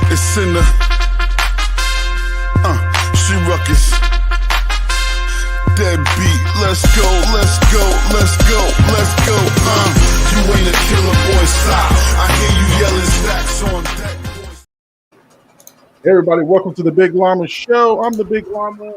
It's SINA. She ruckus. Deadbeat. Let's go, let's go, let's go, let's go. You ain't a killer, boy, stop. I hear you yelling stacks on deck. Hey everybody, welcome to the Big Llama Show. I'm the Big Llama.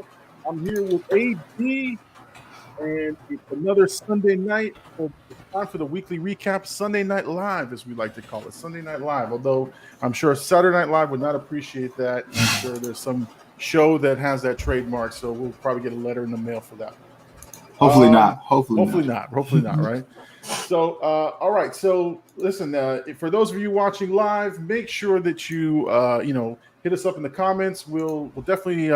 I'm here with AD, and it's another Sunday night. It's time for the weekly recap, Sunday Night Live, as we like to call it, Sunday Night Live. Although I'm sure Saturday Night Live would not appreciate that. I'm sure there's some show that has that trademark, so we'll probably get a letter in the mail for that. Hopefully not. Hopefully not, right? So, all right. So, listen, for those of you watching live, make sure that you, hit us up in the comments. We'll definitely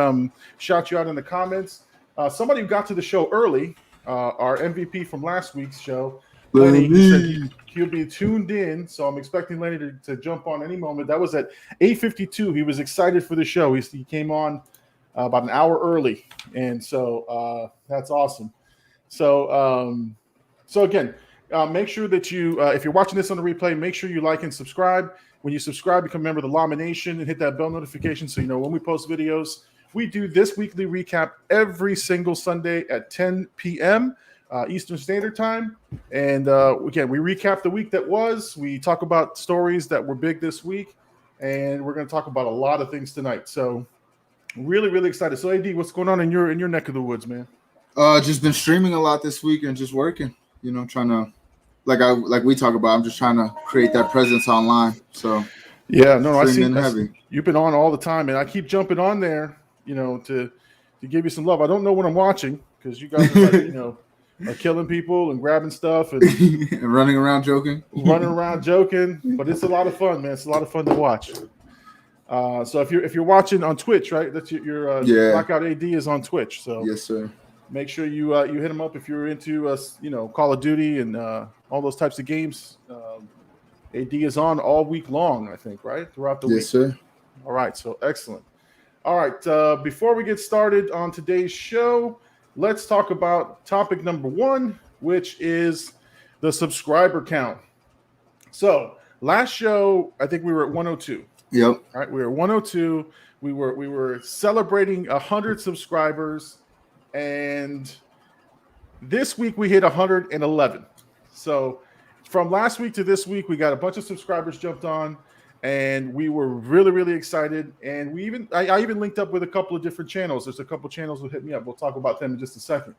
shout you out in the comments. Somebody who got to the show early, our MVP from last week's show, Lenny, he said he'll be tuned in. So I'm expecting Lenny to jump on any moment. That was at 8:52. He was excited for the show. He came on about an hour early, and so that's awesome. So again, make sure that you, if you're watching this on the replay, make sure you like and subscribe. When you subscribe, become a member of the Llama Nation and hit that bell notification so you know when we post videos. We do this weekly recap every single Sunday at 10 p.m. Eastern Standard Time. And again, we recap the week that was. We talk about stories that were big this week. And we're going to talk about a lot of things tonight. So really, really excited. So AD, what's going on in your neck of the woods, man? Just been streaming a lot this week and just working, trying to, like we talk about, I'm just trying to create that presence online. So yeah, no, I see. You've been on all the time, and I keep jumping on there, to give you some love. I don't know what I'm watching because you guys are are killing people and grabbing stuff and and running around joking. But it's a lot of fun, man. It's a lot of fun to watch. So if you're watching on Twitch, right? That's your Blackout AD is on Twitch. So yes, sir. Make sure you hit him up if you're into Call of Duty and all those types of games. AD is on all week long, I think, right? Throughout the week. Yes, sir. All right, so excellent. All right, before we get started on today's show, let's talk about topic number one, which is the subscriber count. So last show, I think we were at 102. Yep. All right, we were 102. We were celebrating 100 subscribers. And this week we hit 111. So from last week to this week, we got a bunch of subscribers jumped on, and we were really, really excited. And I even linked up with a couple of different channels. There's a couple of channels that hit me up. We'll talk about them in just a second.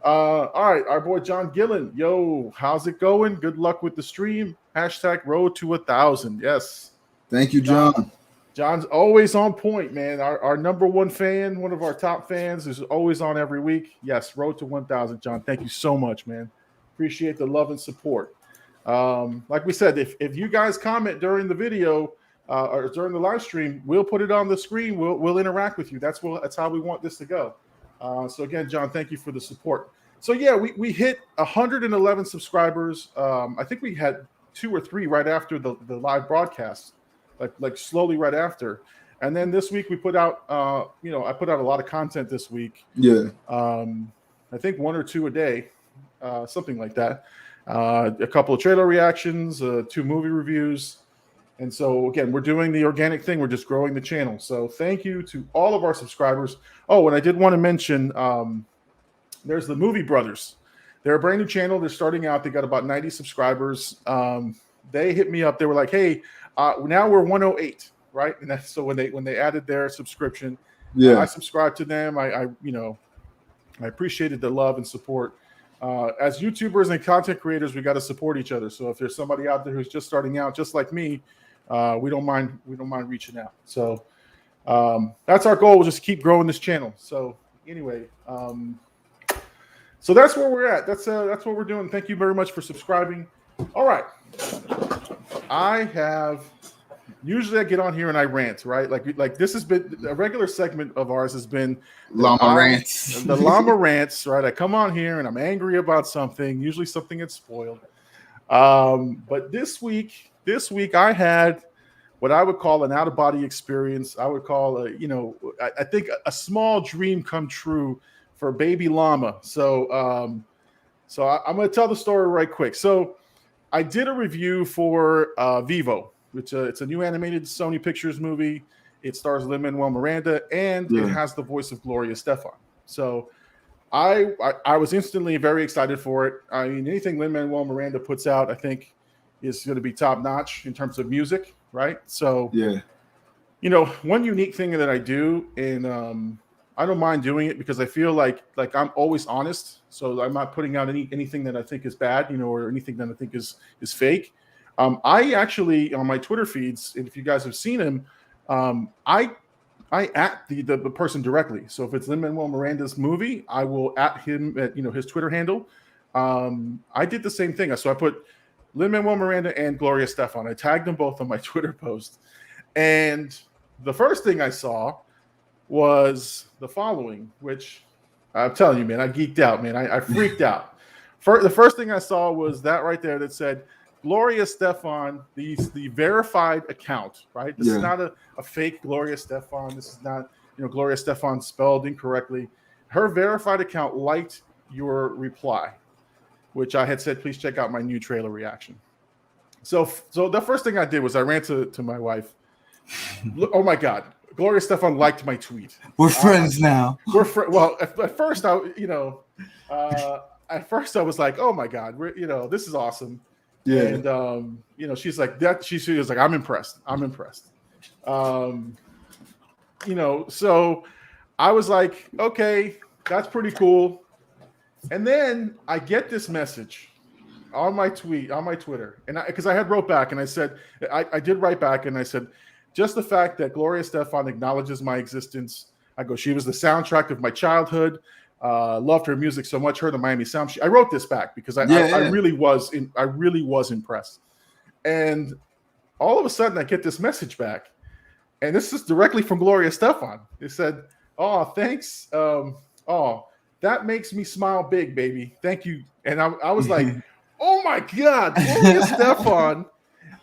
All right, our boy John Gillen. Yo, how's it going? Good luck with the stream. # road to 1,000. Yes. Thank you, John. John's always on point, man. Our number one fan, one of our top fans, is always on every week. Yes, road to 1,000, John. Thank you so much, man. Appreciate the love and support. Like we said, if you guys comment during the video or during the live stream, we'll put it on the screen. We'll interact with you. That's how we want this to go. So again, John, thank you for the support. So yeah, we hit 111 subscribers. I think we had 2 or 3 right after the live broadcast. Like slowly right after. And then this week we put out, I put out a lot of content this week. Yeah. I think 1 or 2 a day, something like that. A couple of trailer reactions, 2 movie reviews. And so, again, we're doing the organic thing. We're just growing the channel. So thank you to all of our subscribers. Oh, and I did want to mention there's the Movie Brothers. They're a brand new channel. They're starting out. They got about 90 subscribers. They hit me up. They were like, hey, now we're 108, right? And that's so when they added their subscription, I subscribed to them. I appreciated the love and support. As YouTubers and content creators, we got to support each other. So if there's somebody out there who's just starting out, just like me, we don't mind reaching out. So that's our goal. We'll just keep growing this channel. So anyway, so that's where we're at. That's what we're doing. Thank you very much for subscribing. All right. Usually I get on here and I rant, right? Like this has been a regular segment of ours has been Llama rants. The Llama rants, right? I come on here and I'm angry about something, usually something that's spoiled. But this week I had what I would call an out-of-body experience. I would call I think a small dream come true for baby Llama. So I'm going to tell the story right quick. So I did a review for Vivo, It's a new animated Sony Pictures movie. It stars Lin-Manuel Miranda, and it has the voice of Gloria Estefan. So I was instantly very excited for it. I mean, anything Lin-Manuel Miranda puts out, I think, is going to be top notch in terms of music, right? So one unique thing that I do, and I don't mind doing it because I feel like I'm always honest. So I'm not putting out anything that I think is bad, or anything that I think is fake. I actually, on my Twitter feeds, and if you guys have seen him, I at the person directly. So if it's Lin-Manuel Miranda's movie, I will at him at his Twitter handle. I did the same thing. So I put Lin-Manuel Miranda and Gloria Estefan. I tagged them both on my Twitter post. And the first thing I saw was the following, which I'm telling you, man, I geeked out, man. I freaked out. The first thing I saw was that right there that said, Gloria Estefan, the verified account, right? This is not a fake Gloria Estefan. This is not, Gloria Estefan spelled incorrectly. Her verified account liked your reply, which I had said, please check out my new trailer reaction. So the first thing I did was I ran to my wife. Oh my God, Gloria Estefan liked my tweet. We're friends now. Well, at first I was like, oh my God, this is awesome. Yeah. And she's like that. She was like, I'm impressed. So I was like, okay, that's pretty cool. And then I get this message on my Twitter, and because I had wrote back and I said, I did write back and I said, just the fact that Gloria Estefan acknowledges my existence. I go, she was the soundtrack of my childhood. Loved her music so much. Her the Miami Sound. I wrote this back because I really was impressed. And all of a sudden, I get this message back, and this is directly from Gloria Estefan. It said, "Oh, thanks. That makes me smile big, baby. Thank you." And I was like, "Oh my God, Gloria Estefan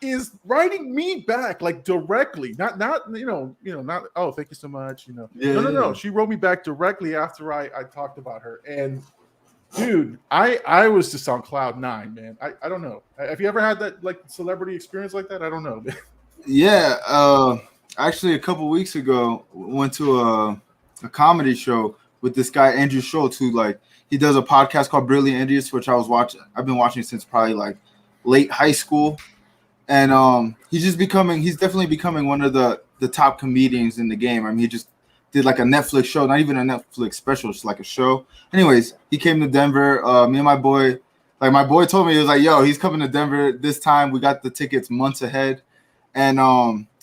is writing me back like directly, not not oh, thank you so much, no. She wrote me back directly after I talked about her, and dude, I was just on cloud nine, man. I don't know, have you ever had that like celebrity experience like that? I don't know. Actually a couple weeks ago went to a comedy show with this guy Andrew Schultz, who he does a podcast called Brilliant Idiots, which I've been watching since probably like late high school. And he's definitely becoming one of the top comedians in the game. I mean, he just did like a Netflix show, not even a Netflix special, just like a show. Anyways, he came to Denver. Me and my boy told me, he was like, yo, he's coming to Denver this time. We got the tickets months ahead. And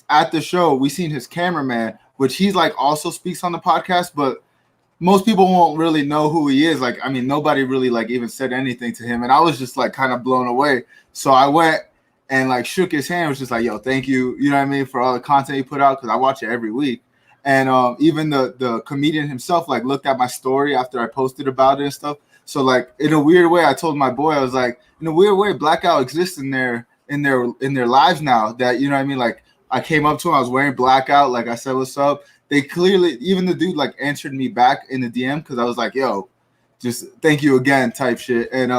at the show, we seen his cameraman, which he's like also speaks on the podcast, but most people won't really know who he is. Like, I mean, nobody really like even said anything to him. And I was just like kind of blown away. So I went and like shook his hand, was just like, yo, thank you, you know what I mean, for all the content he put out, because I watch it every week. And even the comedian himself like looked at my story after I posted about it and stuff. So like in a weird way, I told my boy, I was like, in a weird way, blackout exists in their lives now. That, you know what I mean? Like I came up to him, I was wearing blackout, like I said, what's up? They clearly, even the dude like answered me back in the DM because I was like, yo, just thank you again type shit. And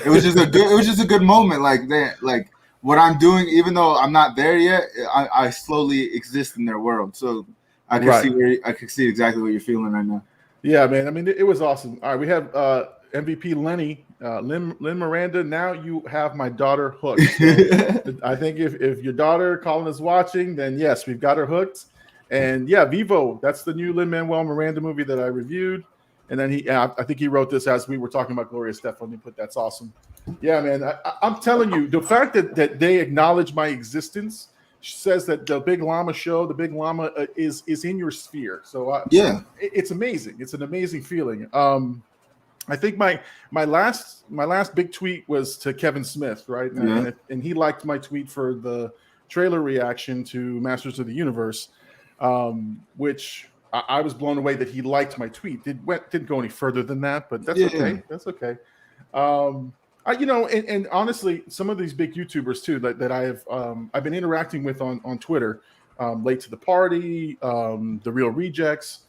it was just a good moment. Like what I'm doing, even though I'm not there yet, I slowly exist in their world. So I can see exactly what you're feeling right now. Yeah, man. I mean, it was awesome. All right, we have MVP Lenny, Lin Miranda. Now you have my daughter hooked. So I think if your daughter Colin is watching, then yes, we've got her hooked. And yeah, Vivo. That's the new Lin-Manuel Miranda movie that I reviewed. And then I think he wrote this as we were talking about Gloria Estefan. He put, that's awesome. Yeah, man. I'm telling you, the fact that they acknowledge my existence says that the Big Llama show, the Big Llama is in your sphere. So it's amazing. It's an amazing feeling. I think my last big tweet was to Kevin Smith, right? And he liked my tweet for the trailer reaction to Masters of the Universe, which I was blown away that he liked my tweet. Didn't go any further than that, but that's okay. That's okay. And honestly, some of these big YouTubers too that I've been interacting with on Twitter, Late to the Party, The Real Rejects.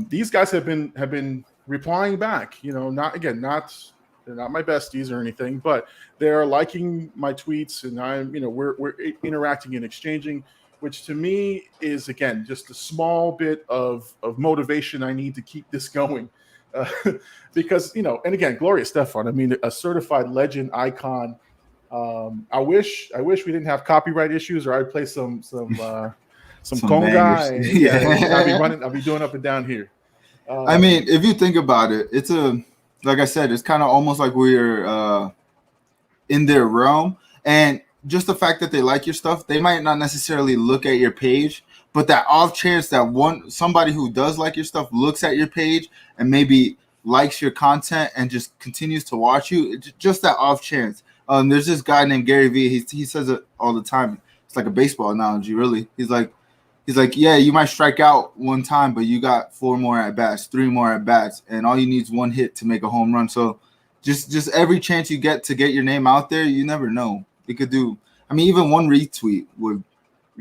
These guys have been replying back. Not They're not my besties or anything, but they are liking my tweets, and I'm, we're interacting and exchanging, which to me is, again, just a small bit of motivation I need to keep this going. Because, and again, Gloria Estefan, I mean, a certified legend, icon. I wish we didn't have copyright issues, or I'd play some conga. And, yeah, I'll be doing up and down here. I mean, if you think about it, it's like I said, it's kind of almost like we're in their realm, and just the fact that they like your stuff, they might not necessarily look at your page, but that off chance that somebody who does like your stuff looks at your page and maybe likes your content and just continues to watch you, just that off chance. There's this guy named Gary Vee. He says it all the time. It's like a baseball analogy, really. He's like, yeah, you might strike out one time, but you got 4 more at bats, 3 more at bats, and all you need is 1 hit to make a home run. So just every chance you get to get your name out there, you never know. It could do. I mean, even 1 retweet would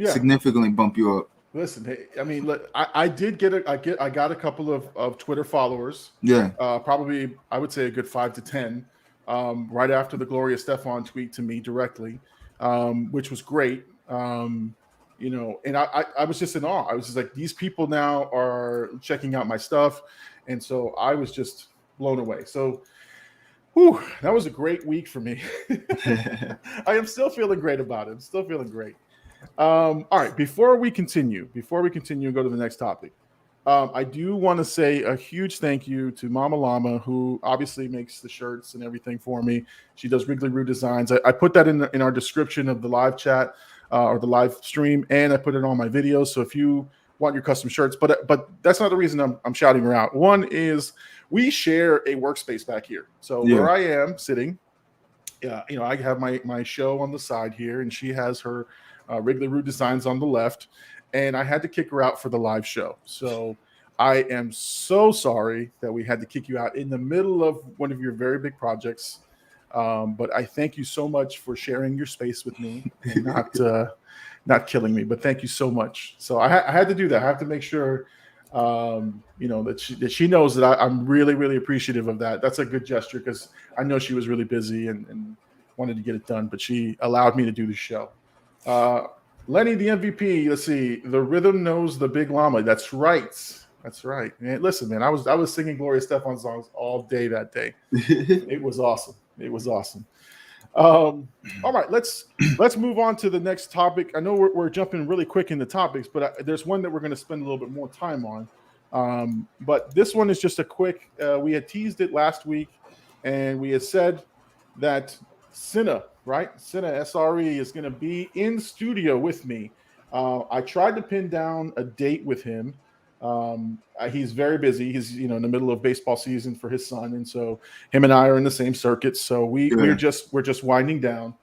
significantly bump you up. Listen, hey, I mean, look, I got a couple of Twitter followers. Yeah. Probably, I would say a good 5 to 10. Right after the Gloria Estefan tweet to me directly, which was great. And I was just in awe. I was just like, these people now are checking out my stuff. And so I was just blown away. So that was a great week for me. I am still feeling great about it. I'm still feeling great. All right, before we continue and go to the next topic, I do want to say a huge thank you to Mama Llama, who obviously makes the shirts and everything for me. She does Wrigley Roo Designs. I put that in our description of the live chat or the live stream, and I put it on my videos. So if you want your custom shirts, but that's not the reason I'm shouting her out. One is we share a workspace back here. So where I am sitting, I have my show on the side here, and she has her Wrigley Roo Designs on the left. And I had to kick her out for the live show. So I am so sorry that we had to kick you out in the middle of one of your very big projects. But I thank you so much for sharing your space with me and not killing me. But thank you so much. So I had to do that. I have to make sure, that she knows that I'm really, really appreciative of that. That's a good gesture because I know she was really busy and wanted to get it done. But she allowed me to do the show. Lenny, the MVP. Let's see. The rhythm knows the big llama. That's right. Man, listen, man. I was singing Gloria Estefan songs all day that day. It was awesome. All right, let's move on to the next topic. I know we're jumping really quick into topics, but there's one that we're going to spend a little bit more time on. But this one is just a quick. We had teased it last week, and we had said that SINA SRE is going to be in studio with me. I tried to pin down a date with him. He's very busy. He's in the middle of baseball season for his son, and so him and I are in the same circuit. So we're just winding down.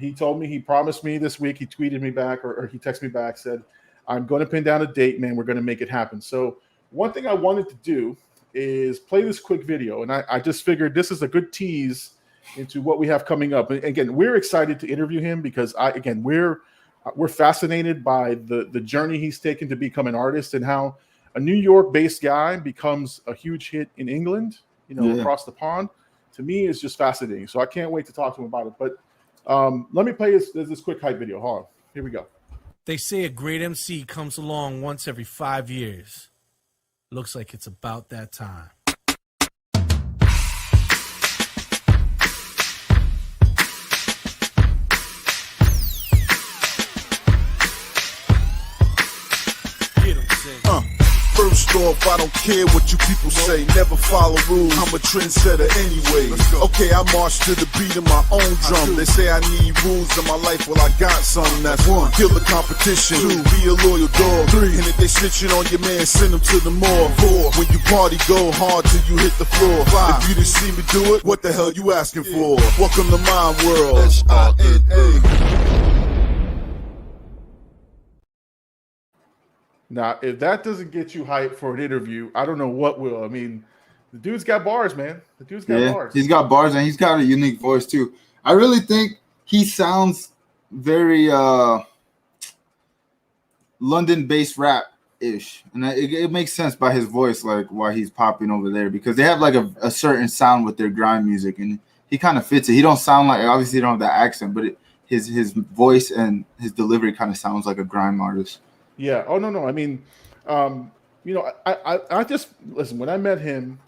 He told me, he promised me this week. He tweeted me back or he texted me back, said, "I'm going to pin down a date, man. We're going to make it happen." So one thing I wanted to do is play this quick video, and I just figured this is a good tease into what we have coming up. And again, we're excited to interview him because we're fascinated by the journey he's taken to become an artist and how a New York-based guy becomes a huge hit in England, across the pond. To me, is just fascinating. So I can't wait to talk to him about it. But let me play this quick hype video. Hold on. Here we go. They say a great MC comes along once every 5 years. Looks like it's about that time. First off, I don't care what you people say. Never follow rules. I'm a trendsetter anyway. Okay, I march to the beat of my own drum. They say I need rules in my life. Well, I got some. That's 1. Kill the competition. 2. Be a loyal dog. 3. And if they snitching on your man, send them to the morgue. 4. When you party, go hard till you hit the floor. 5. If you didn't see me do it, what the hell you asking for? Welcome to my world. SINA. Now, if that doesn't get you hyped for an interview, I don't know what will. I mean, the dude's got bars, man. Bars. He's got bars, and he's got a unique voice, too. I really think he sounds very London-based rap ish, and it makes sense by his voice, like why he's popping over there, because they have like a certain sound with their grime music, and he kind of fits it. He don't sound like, obviously, he don't have that accent, but his voice and his delivery kind of sounds like a grime artist. Yeah. Oh no. I mean, you know, I just listen. When I met him,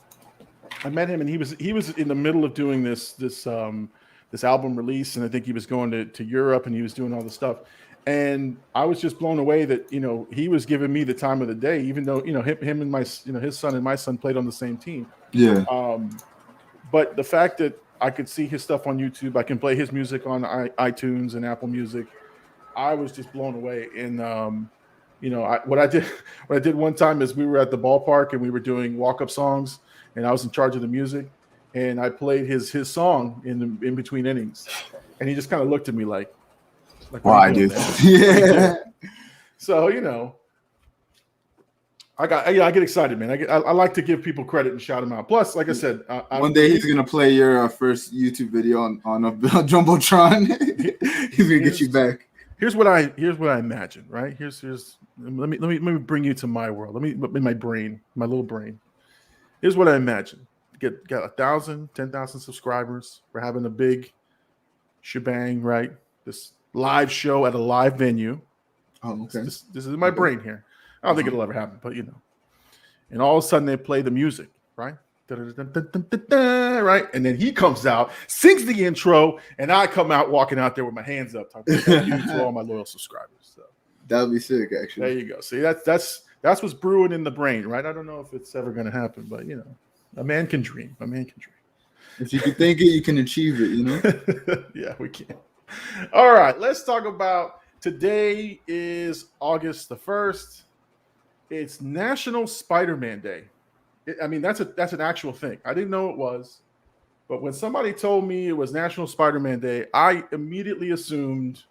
and he was in the middle of doing this album release, and I think he was going to Europe, and he was doing all this stuff. And I was just blown away that, you know, he was giving me the time of the day, even though, you know, him and my, you know, his son and my son played on the same team. Yeah. But the fact that I could see his stuff on YouTube, I can play his music on iTunes and Apple Music, I was just blown away. And you know, what I did one time is we were at the ballpark and we were doing walk-up songs, and I was in charge of the music, and I played his song in between innings, and he just kind of looked at me like why, dude? Yeah. So, you know, I get excited, man. I like to give people credit and shout them out. Plus, like I said, one day he's gonna play your first YouTube video on a jumbotron. He's gonna get you back. Here's what I imagine. Right? Here's let me bring you to my world. In my brain, my little brain. Here's what I imagine. Got 1,000, 10,000 subscribers. We're having a big shebang, right? This live show at a live venue. Oh, okay. This is my brain here. I don't think it'll ever happen, but you know. And all of a sudden they play the music, right? Right? And then he comes out, sings the intro, and I come out walking out there with my hands up, talking about you to all my loyal subscribers. So that would be sick, actually. There you go. See, that's what's brewing in the brain, right? I don't know if it's ever gonna happen, but you know, a man can dream. A man can dream. If you can think it, you can achieve it, you know? Yeah, we can. All right, let's talk about today is August the 1st. It's National Spider-Man Day. I mean, that's an actual thing. I didn't know it was, but when somebody told me it was National Spider-Man Day, I immediately assumed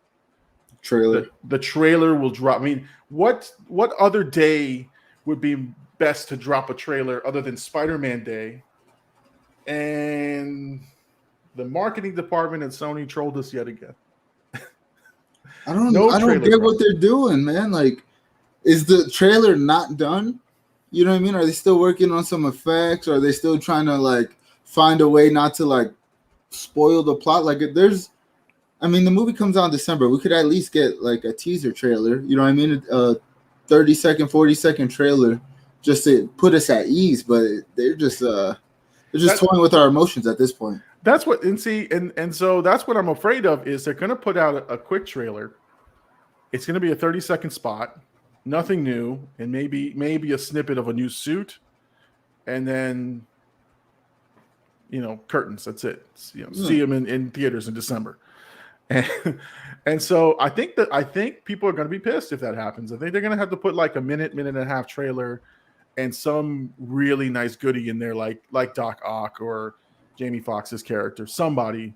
the trailer will drop. I mean, what other day would be best to drop a trailer other than Spider-Man Day? And the marketing department at Sony trolled us yet again. I don't get what they're doing, man. Like, is the trailer not done? You know what I mean? Are they still working on some effects? Or are they still trying to like find a way not to like spoil the plot? Like, the movie comes out in December. We could at least get like a teaser trailer. You know what I mean? A 30-second, 40-second trailer just to put us at ease. But they're just toying with our emotions at this point. That's what, and so that's what I'm afraid of, is they're going to put out a quick trailer. It's going to be a 30-second spot, nothing new, and maybe a snippet of a new suit, and then, you know, curtains. That's it. You know, see them in theaters in December, and so I think people are going to be pissed if that happens. I think they're going to have to put like a minute and a half trailer, and some really nice goodie in there, like Doc Ock or Jamie Foxx's character, somebody,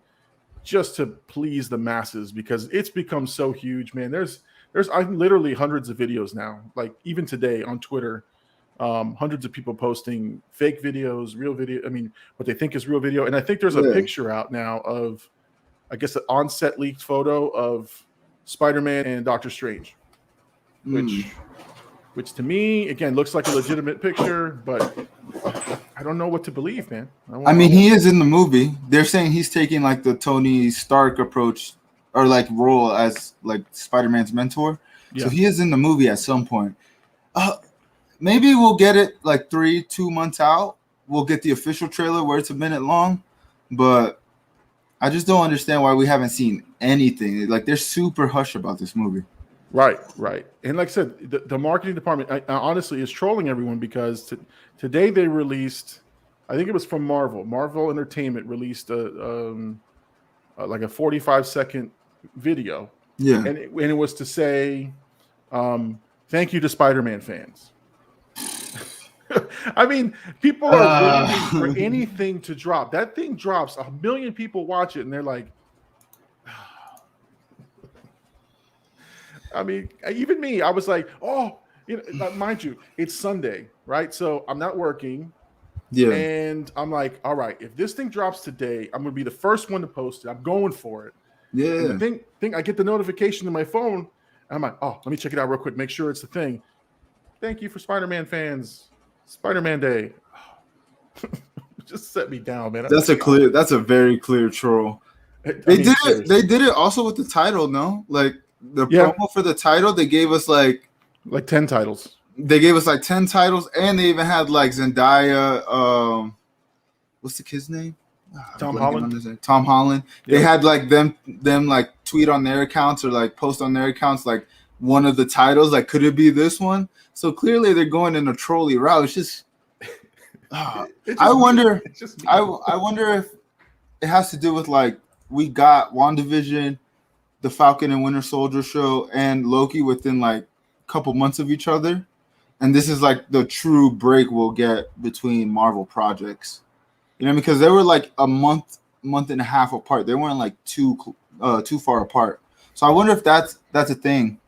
just to please the masses, because it's become so huge, man. There's literally hundreds of videos now, like even today on Twitter, hundreds of people posting fake videos, real video. I mean, what they think is real video. And I think there's a picture out now of, I guess, an on-set leaked photo of Spider-Man and Doctor Strange, which to me, again, looks like a legitimate picture, but I don't know what to believe, man. I mean, he is in the movie. They're saying he's taking like the Tony Stark approach, or like role as like Spider-Man's mentor. Yeah. So he is in the movie at some point. Maybe we'll get it like 2 months out. We'll get the official trailer where it's a minute long, but I just don't understand why we haven't seen anything. Like, they're super hush about this movie. Right. And like I said, the marketing department honestly is trolling everyone, because today they released, I think it was from Marvel. Marvel Entertainment released like a 45-second video. Yeah. And it was to say, thank you to Spider-Man fans. I mean, people are waiting for anything to drop. That thing drops, 1 million people watch it, and they're like, I mean, even me, I was like, oh, you know, mind you, it's Sunday, right? So I'm not working. Yeah. And I'm like, all right, if this thing drops today, I'm going to be the first one to post it. I'm going for it. Yeah. And the thing, I get the notification to my phone. And I'm like, oh, let me check it out real quick, make sure it's the thing. Thank you for Spider-Man fans. Spider-Man Day. Just set me down, man. That's a very clear troll. They did it also with the title, no? Like the promo for the title, they gave us like 10 titles. They gave us like 10 titles, and they even had like Zendaya, what's the kid's name? Tom Holland. Tom Holland. They had like them like tweet on their accounts or like post on their accounts like one of the titles, like could it be this one? So clearly they're going in a trolley route. It's just I wonder if it has to do with like we got WandaVision, the Falcon and Winter Soldier show, and Loki within like a couple months of each other. And this is like the true break we'll get between Marvel projects. You know, because they were like a month and a half apart. They weren't like too far apart. So I wonder if that's a thing.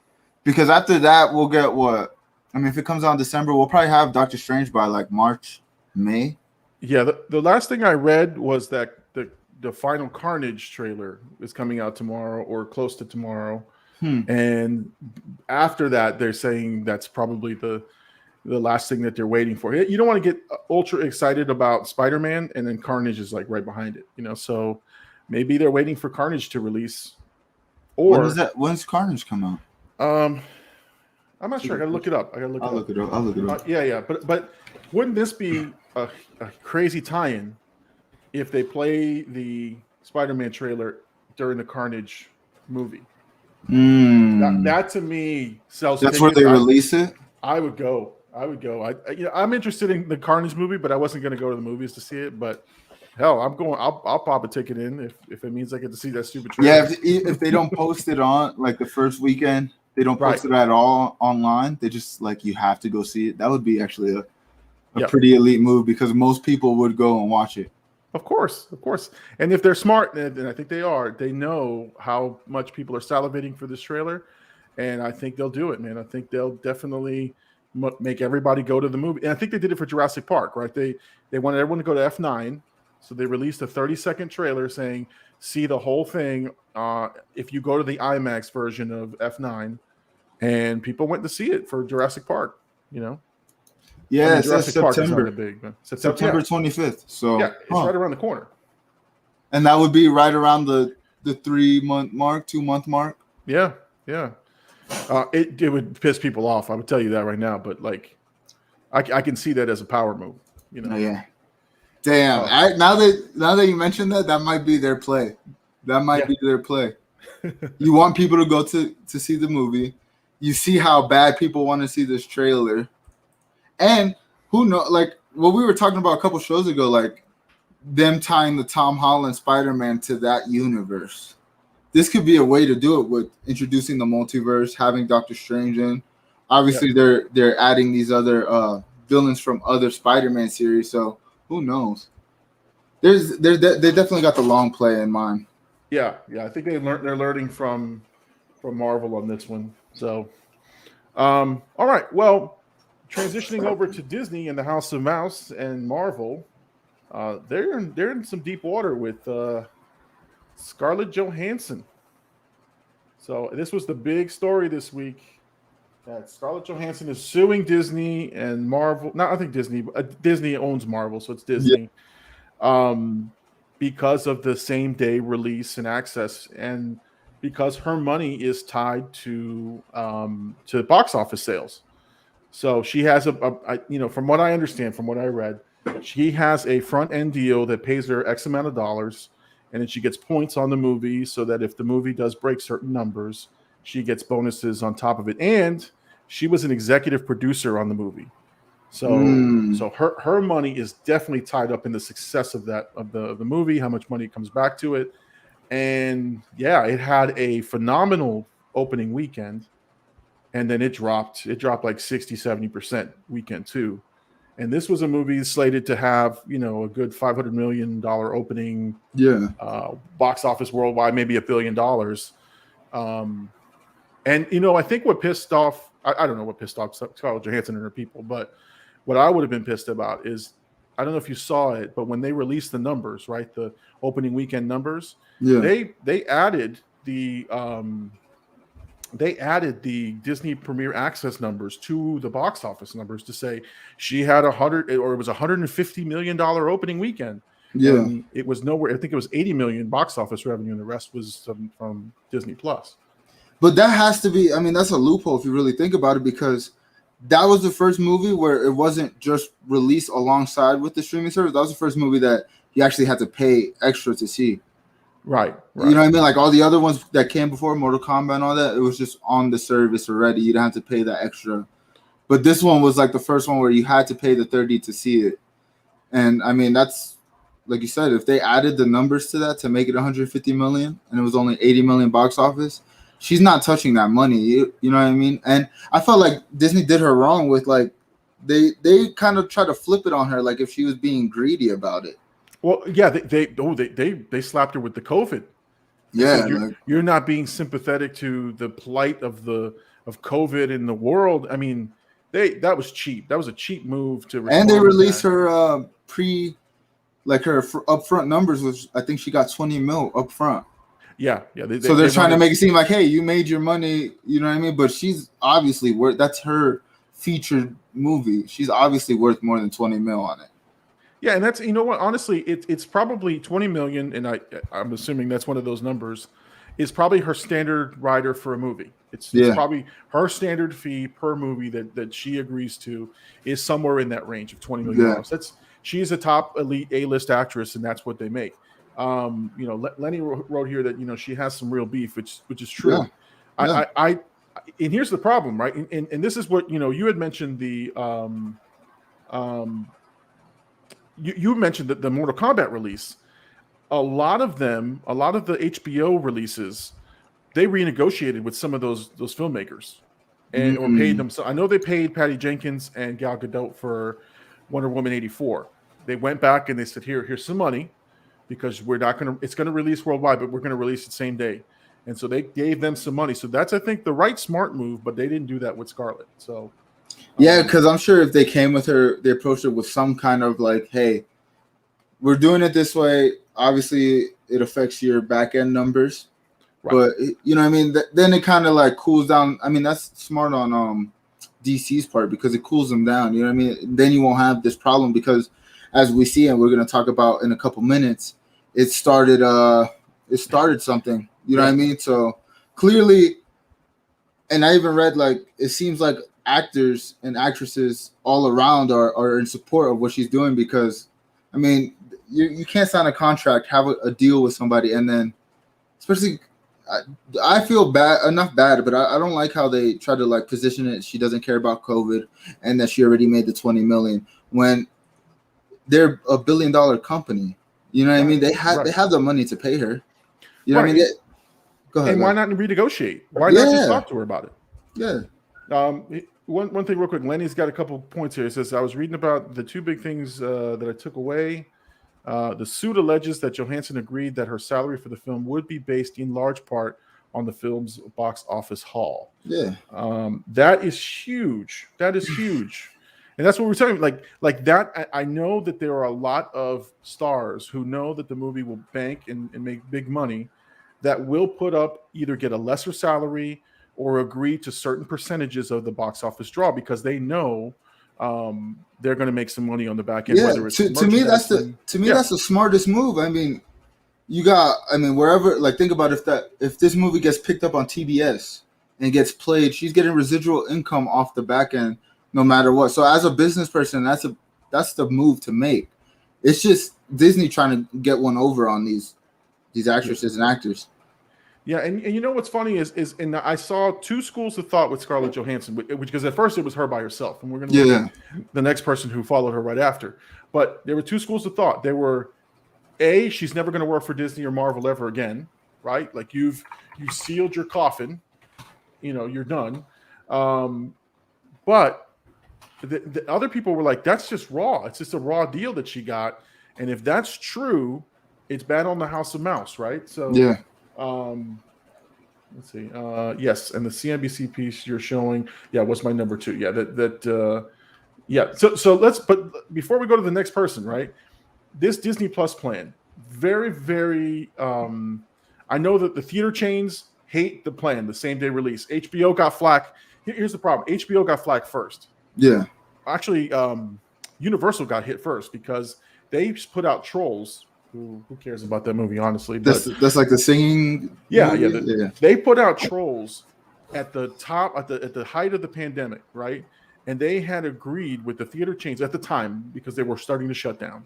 Because after that, we'll get what? I mean, if it comes out in December, we'll probably have Doctor Strange by like March, May. Yeah, the last thing I read was that the final Carnage trailer is coming out tomorrow or close to tomorrow. And after that, they're saying that's probably the last thing that they're waiting for. You don't want to get ultra excited about Spider-Man and then Carnage is like right behind it, you know? So maybe they're waiting for Carnage to release. Or when's Carnage come out? I'm not sure. I gotta look it up. I'll look it up. Yeah. But wouldn't this be a crazy tie-in if they play the Spider-Man trailer during the Carnage movie? That to me sells. That's where they release it. I would go. I'm interested in the Carnage movie, but I wasn't going to go to the movies to see it. But hell, I'm going. I'll pop a ticket in if it means I get to see that stupid trailer. Yeah, if they don't post it on like the first weekend, they don't post it at all online. They just like you have to go see it. That would be actually a pretty elite move because most people would go and watch it. Of course. And if they're smart, and I think they are, they know how much people are salivating for this trailer, and I think they'll do it, man. I think they'll definitely make everybody go to the movie. And I think they did it for Jurassic Park, right? They wanted everyone to go to F9, so they released a 30-second trailer saying, see the whole thing if you go to the IMAX version of F9, and people went to see it for Jurassic Park, you know? Yeah, I mean, it says September 25th. So yeah, it's right around the corner. And that would be right around the 3-month mark, 2-month mark. Yeah. It would piss people off. I would tell you that right now. But like, I can see that as a power move. You know. Oh, yeah. Damn. Now that you mentioned that might be their play. That might be their play. You want people to go to see the movie. You see how bad people want to see this trailer. And who knows, like what we were talking about a couple shows ago, like them tying the Tom Holland Spider-Man to that universe. This could be a way to do it with introducing the multiverse, having Doctor Strange in. Obviously, they're adding these other villains from other Spider-Man series. So who knows? They definitely got the long play in mind. Yeah. I think they're learning from Marvel on this one. So, all right. Well, transitioning over to Disney and the House of Mouse and Marvel, they're in some deep water with Scarlett Johansson. So this was the big story this week that Scarlett Johansson is suing Disney and Marvel. Not I think Disney, but Disney owns Marvel, so it's Disney. Because of the same day release and access, and because her money is tied to box office sales. So she has from what I understand, from what I read, she has a front end deal that pays her X amount of dollars, and then she gets points on the movie so that if the movie does break certain numbers, she gets bonuses on top of it. And she was an executive producer on the movie. So her money is definitely tied up in the success of the movie, how much money comes back to it. And yeah, it had a phenomenal opening weekend. And then it dropped like 60-70% weekend two. And this was a movie slated to have, a good $500 million opening. Yeah. Box office worldwide, maybe $1 billion. And I think what pissed off, I don't know what pissed off Scarlett Johansson and her people, but what I would have been pissed about is, I don't know if you saw it, but when they released the numbers, right, the opening weekend numbers, they added the they added the Disney Premier Access numbers to the box office numbers to say she had it was $150 million opening weekend. Yeah. And it was nowhere. I think it was 80 million box office revenue, and the rest was from Disney Plus. But that has to be, I mean, that's a loophole if you really think about it, because that was the first movie where it wasn't just released alongside with the streaming service. That was the first movie that you actually had to pay extra to see. Right. You know what I mean? Like all the other ones that came before, Mortal Kombat and all that, it was just on the service already. You didn't have to pay that extra. But this one was like the first one where you had to pay the $30 to see it. And I mean, that's, like you said, if they added the numbers to that to make it 150 million and it was only 80 million box office, she's not touching that money. You know what I mean? And I felt like Disney did her wrong with like, they kind of tried to flip it on her, like if she was being greedy about it. Well, yeah, they slapped her with the COVID. Yeah, you're not being sympathetic to the plight of COVID in the world. I mean, that was cheap. That was a cheap move to. And they released her her upfront numbers, which I think she got 20 mil upfront. Yeah. So they're trying to make it seem like, hey, you made your money. You know what I mean? But she's obviously worth. That's her featured movie. She's obviously worth more than 20 mil on it. Yeah, and that's, you know what, honestly, it's probably 20 million, and I'm assuming that's one of those numbers, is probably her standard rider for a movie. It's probably her standard fee per movie that she agrees to is somewhere in that range of $20 million. She's a top elite A-list actress, and that's what they make. Lenny wrote here that she has some real beef, which is true. Yeah. I and here's the problem, right? And this is what you had mentioned the You mentioned that the Mortal Kombat release, a lot of the HBO releases, they renegotiated with some of those filmmakers and or paid them. So I know they paid Patty Jenkins and Gal Gadot for Wonder Woman 84. They went back and they said, here's some money, because it's going to release worldwide, but we're going to release it same day. And so they gave them some money. So that's, I think, the right smart move, but they didn't do that with Scarlett. So yeah, because I'm sure if they came with her, they approached her with some kind of like, hey, we're doing it this way. Obviously, it affects your back end numbers. Right. But, you know what I mean? Then it kind of like cools down. I mean, that's smart on DC's part, because it cools them down. You know what I mean? Then you won't have this problem, because as we see, and we're going to talk about in a couple minutes, it started something. You know what I mean? So clearly, and I even read, like, it seems like actors and actresses all around are in support of what she's doing, because I mean, you can't sign a contract, have a deal with somebody, and then especially I feel bad, but I don't like how they try to like position it. She doesn't care about COVID and that she already made the 20 million when they're a $1 billion company. You know what I mean? They have the money to pay her. You know what I mean? Go ahead. And why not renegotiate? Why not just talk to her about it? Yeah. One thing real quick. Lenny's got a couple points here. It says, I was reading about the two big things that I took away. The suit alleges that Johansson agreed that her salary for the film would be based in large part on the film's box office haul. Yeah. That is huge. That is huge. And that's what we're talking about. Like that. I know that there are a lot of stars who know that the movie will bank and make big money, that will put up, either get a lesser salary or agree to certain percentages of the box office draw, because they know they're going to make some money on the back end. Yeah, whether it's to me that's the smartest move. I mean, wherever, like, think about if this movie gets picked up on TBS and gets played, she's getting residual income off the back end no matter what. So as a business person, that's the move to make. It's just Disney trying to get one over on these actresses and actors. Yeah, and you know what's funny is and I saw two schools of thought with Scarlett Johansson, which because at first it was her by herself, and we're going to look at the next person who followed her right after. But there were two schools of thought. There were, A, she's never going to work for Disney or Marvel ever again, right? Like you've sealed your coffin, you're done. But the other people were like, that's just raw. It's just a raw deal that she got, and if that's true, it's bad on the House of Mouse, right? So yeah. Let's see. Yes, and the CNBC piece you're showing, what's my number 2? Yeah, So let's. But before we go to the next person, right? This Disney Plus plan, very, very. I know that the theater chains hate the plan, the same day release. HBO got flack. Here's the problem: HBO got flack first. Yeah. Actually, Universal got hit first because they put out Trolls. Who cares about that movie, honestly? But That's like the singing. Yeah. They put out Trolls at the top, at the height of the pandemic, right? And they had agreed with the theater chains at the time, because they were starting to shut down,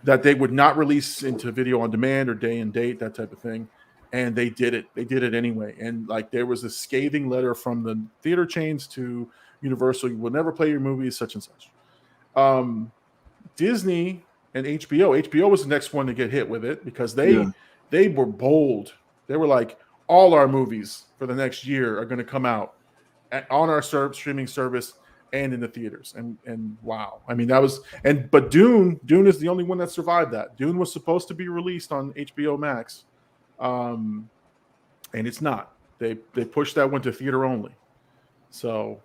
that they would not release into video on demand or day and date, that type of thing. And they did it. They did it anyway. And like, there was a scathing letter from the theater chains to Universal: you will never play your movies, such and such. Disney and HBO was the next one to get hit with it, because they were bold. They were like, all our movies for the next year are going to come out on our streaming service and in the theaters. And wow, I mean, that was, but Dune is the only one that survived that. Dune was supposed to be released on HBO Max, and it's not. They pushed that one to theater only. So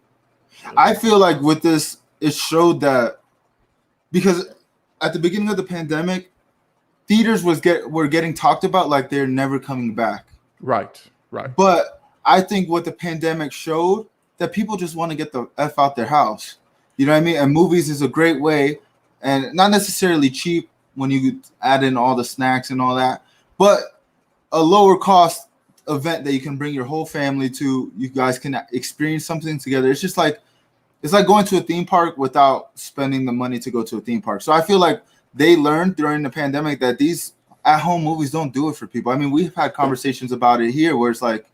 I feel like with this, it showed that, because at the beginning of the pandemic, theaters were getting talked about like they're never coming back. Right. But I think what the pandemic showed, that people just want to get the F out their house. You know what I mean? And movies is a great way, and not necessarily cheap when you add in all the snacks and all that, but a lower cost event that you can bring your whole family to. You guys can experience something together. It's just like, it's like going to a theme park without spending the money to go to a theme park. So I feel like they learned during the pandemic that these at-home movies don't do it for people. I mean, we've had conversations about it here where it's like,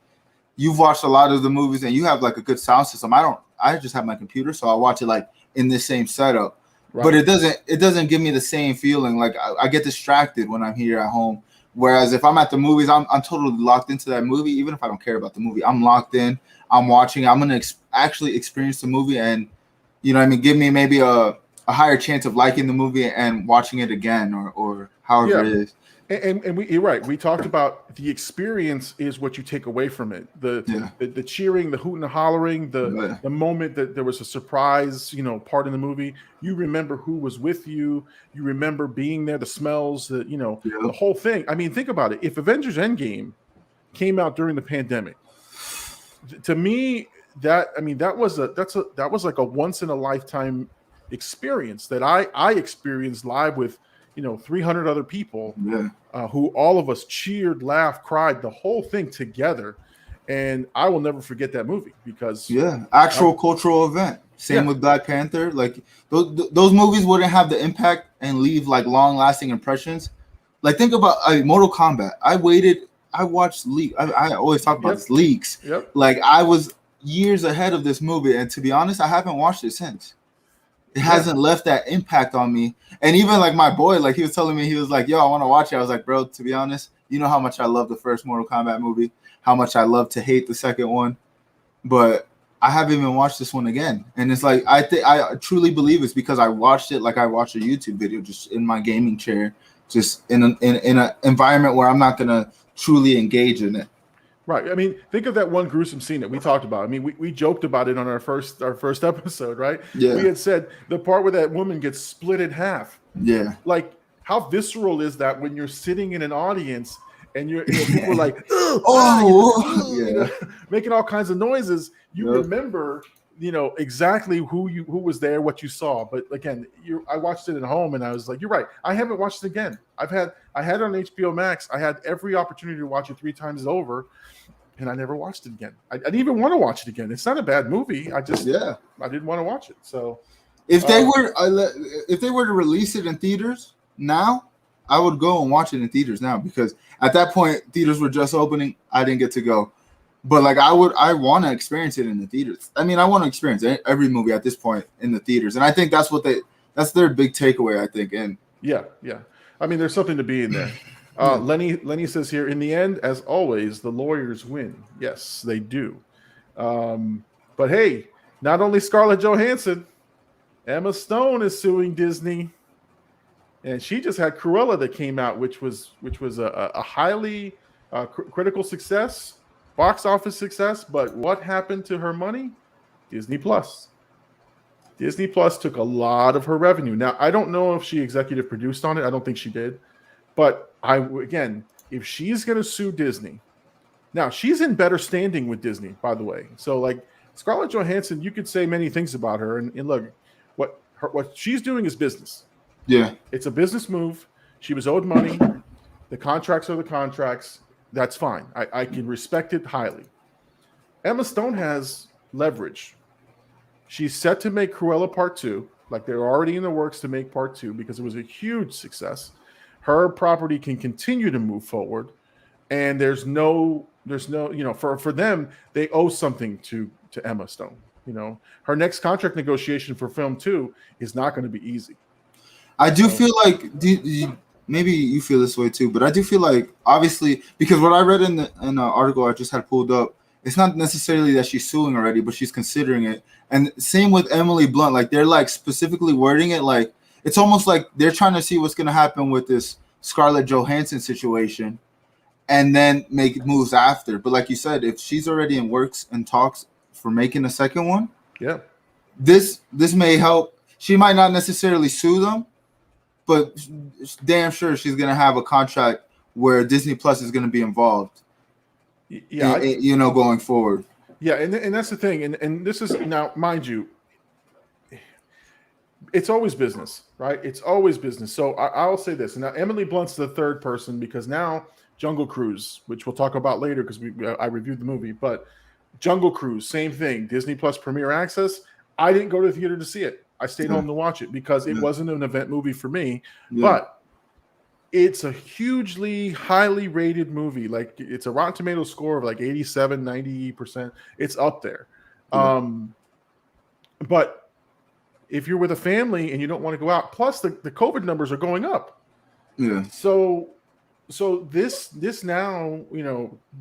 you've watched a lot of the movies and you have like a good sound system. I just have my computer, so I watch it like in this same setup. Right. But it doesn't give me the same feeling. Like I get distracted when I'm here at home. Whereas if I'm at the movies, I'm totally locked into that movie. Even if I don't care about the movie, I'm locked in. I'm watching. I'm gonna actually experience the movie, and you know what I mean, give me maybe a higher chance of liking the movie and watching it again, or however it is. And you're right. We talked about the experience is what you take away from it. The cheering, the hooting and hollering, the moment that there was a surprise, part in the movie. You remember who was with you. You remember being there, the smells, the whole thing. I mean, think about it. If Avengers Endgame came out during the pandemic, to me, that was like a once in a lifetime experience that I experienced live with 300 other people who all of us cheered, laughed, cried, the whole thing together. And I will never forget that movie because actual cultural event. Same with Black Panther. Like those movies wouldn't have the impact and leave like long lasting impressions. Like think about Mortal Kombat. I watched leaks. I always talk about this, leaks. Like I was years ahead of this movie, and to be honest, I haven't watched it since. It hasn't left that impact on me. And even like my boy, like he was telling me, he was like, yo, I want to watch it. I was like, bro, to be honest, you know how much I love the first Mortal Kombat movie, how much I love to hate the second one. But I haven't even watched this one again. And it's like, I truly believe it's because I watched it like I watched a YouTube video, just in my gaming chair, just in an environment where I'm not going to truly engage in it. Right. I mean, think of that one gruesome scene that we talked about. I mean, we joked about it on our first episode, right? Yeah. We had said the part where that woman gets split in half. Yeah. Like, how visceral is that when you're sitting in an audience and people are like, oh, making all kinds of noises. You remember, exactly who was there, what you saw. But again, I watched it at home and I was like, you're right. I haven't watched it again. I had it on HBO Max. I had every opportunity to watch it 3 times over. And I never watched it again. I didn't even want to watch it again. It's not a bad movie. I just I didn't want to watch it. So if they were to release it in theaters now, I would go and watch it in theaters now, because at that point theaters were just opening. I didn't get to go, but like I want to experience it in the theaters. I mean, I want to experience every movie at this point in the theaters, and I think that's their big takeaway. I think, and yeah. I mean, there's something to be in there. Lenny says here, in the end, as always, the lawyers win. Yes, they do. But hey, not only Scarlett Johansson, Emma Stone is suing Disney, and she just had Cruella that came out, which was a highly critical success, box office success. But what happened to her money? Disney Plus. Disney Plus took a lot of her revenue. Now, I don't know if she executive produced on it. I don't think she did. But if she's going to sue Disney, Now she's in better standing with Disney, by the way. So like Scarlett Johansson, you could say many things about her, and look, what she's doing is business. Yeah. It's a business move. She was owed money. The contracts are the contracts. That's fine. I can respect it highly. Emma Stone has leverage. She's set to make Cruella Part 2. Like they're already in the works to make Part 2 because it was a huge success. Her property can continue to move forward. And there's no, for them, they owe something to Emma Stone. Her next contract negotiation for film 2 is not going to be easy. I do feel like maybe you feel this way too, but I do feel like obviously because what I read in the article I just had pulled up, it's not necessarily that she's suing already, but she's considering it. And same with Emily Blunt, like they're like specifically wording it like it's almost like they're trying to see what's going to happen with this Scarlett Johansson situation, and then make moves after. But like you said, if she's already in works and talks for making a second one, yeah, this may help. She might not necessarily sue them, but damn sure she's gonna have a contract where Disney Plus is gonna be involved. Yeah, going forward. Yeah, and that's the thing, and this is now, mind you, it's always business, right? It's always business. So I'll say this. Now Emily Blunt's the third person because now Jungle Cruise, which we'll talk about later because I reviewed the movie, but Jungle Cruise, same thing. Disney Plus Premier Access. I didn't go to the theater to see it. I stayed home to watch it because it wasn't an event movie for me. Yeah. But it's a hugely highly rated movie. Like it's a Rotten Tomatoes score of like 87, 90%. It's up there. Yeah. But if you're with a family and you don't want to go out, plus the COVID numbers are going up. Yeah. So this now,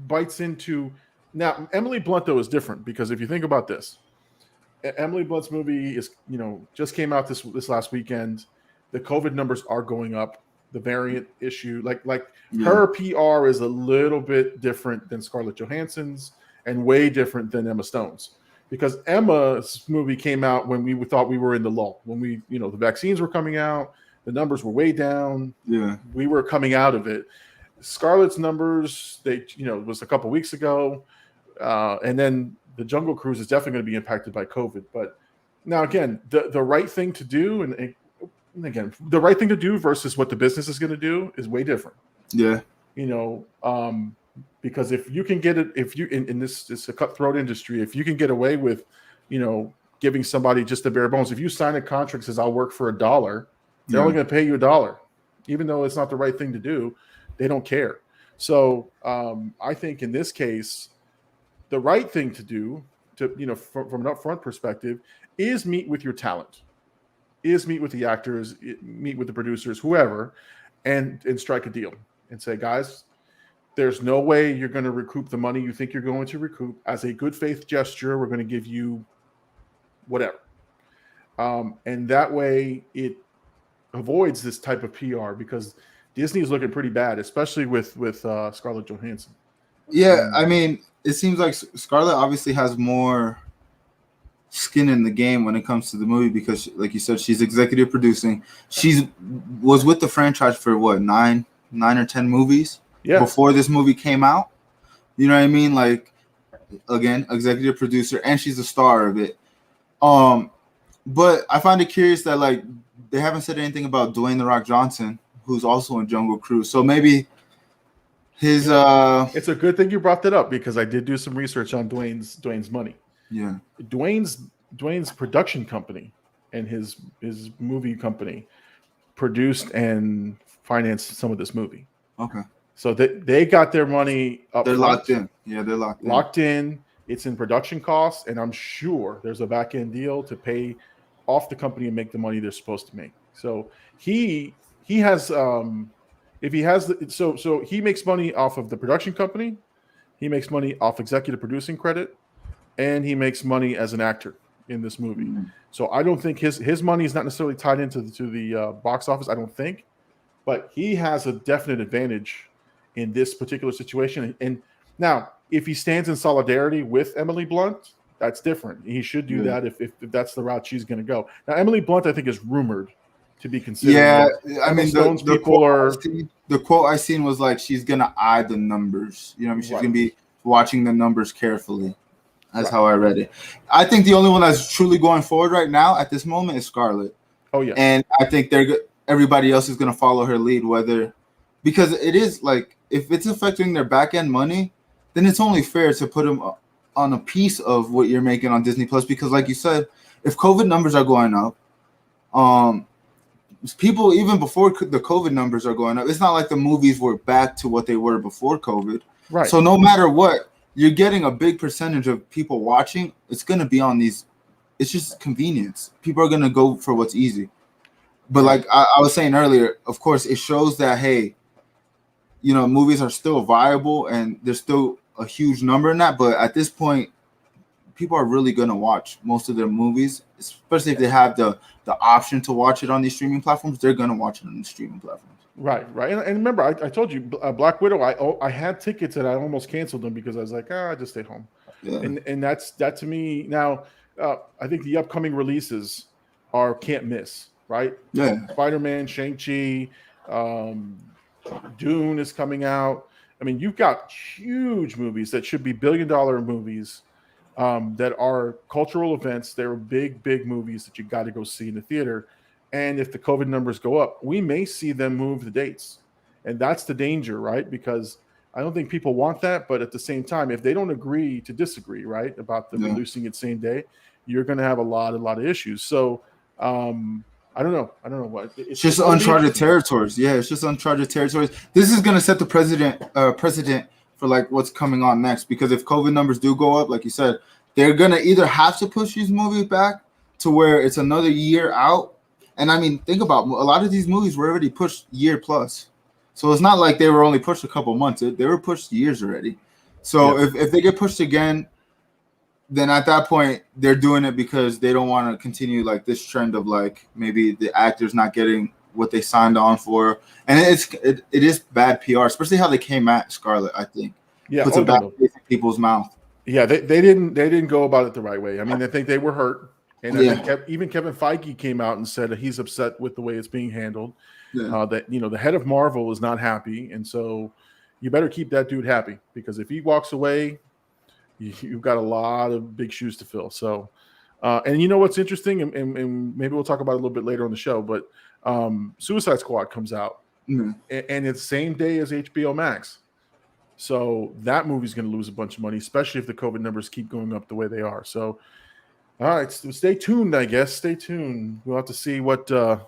bites into now Emily Blunt though is different because if you think about this, Emily Blunt's movie is, just came out this last weekend. The COVID numbers are going up. The variant issue, her PR is a little bit different than Scarlett Johansson's and way different than Emma Stone's. Because Emma's movie came out when we thought we were in the lull. When the vaccines were coming out, the numbers were way down. Yeah. We were coming out of it. Scarlett's numbers, was a couple weeks ago. And then the Jungle Cruise is definitely going to be impacted by COVID. But now, again, the right thing to do, and again, the right thing to do versus what the business is going to do is way different. Yeah. Because if you can get it, in this, it's a cutthroat industry, if you can get away with, giving somebody just the bare bones, if you sign a contract that says I'll work for $1, they're only going to pay you $1, even though it's not the right thing to do. They don't care. So I think in this case, the right thing to do, from an upfront perspective, is meet with your talent, is meet with the actors, meet with the producers, whoever, and strike a deal and say, guys, there's no way you're going to recoup the money you think you're going to recoup. As a good faith gesture, we're going to give you whatever. And that way it avoids this type of PR because Disney is looking pretty bad, especially with Scarlett Johansson. Yeah, I mean, it seems like Scarlett obviously has more skin in the game when it comes to the movie because, like you said, she's executive producing. She was with the franchise for what, 9 or 10 movies before this movie came out. You know what I mean? Like, again, executive producer, and she's a star of it. But I find it curious that like they haven't said anything about Dwayne "The Rock" Johnson, who's also in Jungle Cruise. So maybe his it's a good thing you brought that up because I did do some research on Dwayne's money. Yeah. Dwayne's production company and his movie company produced and financed some of this movie. Okay. So they got their money up. They're front. locked in. Yeah, they're locked in. Locked in. It's in production costs, and I'm sure there's a back end deal to pay off the company and make the money they're supposed to make. So he has if he has so he makes money off of the production company, he makes money off executive producing credit, and he makes money as an actor in this movie. Mm-hmm. So I don't think his money is not necessarily tied into the box office. I don't think, but he has a definite advantage in this particular situation. And now, if he stands in solidarity with Emily Blunt, that's different. He should do that if that's the route she's going to go. Now, Emily Blunt, I think, is rumored to be considered. Yeah, I mean, the quote I seen was like she's going to eye the numbers. You know, what I mean, she's going to be watching the numbers carefully. That's how I read it. I think the only one that's truly going forward right now at this moment is Scarlett. Oh yeah, and I think everybody else is going to follow her lead, because it is like if it's affecting their back end money, then it's only fair to put them on a piece of what you're making on Disney Plus. Because like you said, if COVID numbers are going up, people even before the COVID numbers are going up. It's not like the movies were back to what they were before COVID. right. So no matter what, you're getting a big percentage of people watching. It's going to be on these. It's just convenience. People are going to go for what's easy. But like I was saying earlier, of course, it shows that, hey, movies are still viable and there's still a huge number in that. But at this point, people are really going to watch most of their movies, especially if they have the option to watch it on these streaming platforms. They're going to watch it on the streaming platforms. Right. And remember, I told you, Black Widow, I had tickets and I almost canceled them because I was like, I just stay home. Yeah. And that to me now, I think the upcoming releases are can't miss, right? Yeah. Spider-Man, Shang-Chi, Dune is coming out. I mean, you've got huge movies that should be billion-dollar movies that are cultural events. They're big, big movies that you got to go see in the theater. And if the COVID numbers go up, we may see them move the dates. And that's the danger, right? Because I don't think people want that. But at the same time, if they don't agree to disagree, right, about them releasing it same day, you're going to have a lot of issues. So I don't know. What it's just uncharted territories. Yeah, it's just uncharted territories. This is going to set the precedent for like what's coming on next. Because if COVID numbers do go up, like you said, they're going to either have to push these movies back to where it's another year out. And I mean, think about a lot of these movies were already pushed year plus. So it's not like they were only pushed a couple months. They were pushed years already. So if they get pushed again, then at that point, they're doing it because they don't want to continue like this trend of like maybe the actors not getting what they signed on for. And it is bad PR, especially how they came at Scarlett, I think. Yeah, puts a bad taste in people's mouth. Yeah, they didn't go about it the right way. I mean, I think they were hurt. And I think even Kevin Feige came out and said that he's upset with the way it's being handled. Yeah. That the head of Marvel is not happy, and so you better keep that dude happy because if he walks away, you've got a lot of big shoes to fill. So, and you know what's interesting, and maybe we'll talk about it a little bit later on the show, but Suicide Squad comes out, and it's the same day as HBO Max. So that movie's going to lose a bunch of money, especially if the COVID numbers keep going up the way they are. So. All right, so stay tuned, I guess. Stay tuned. We'll have to see what the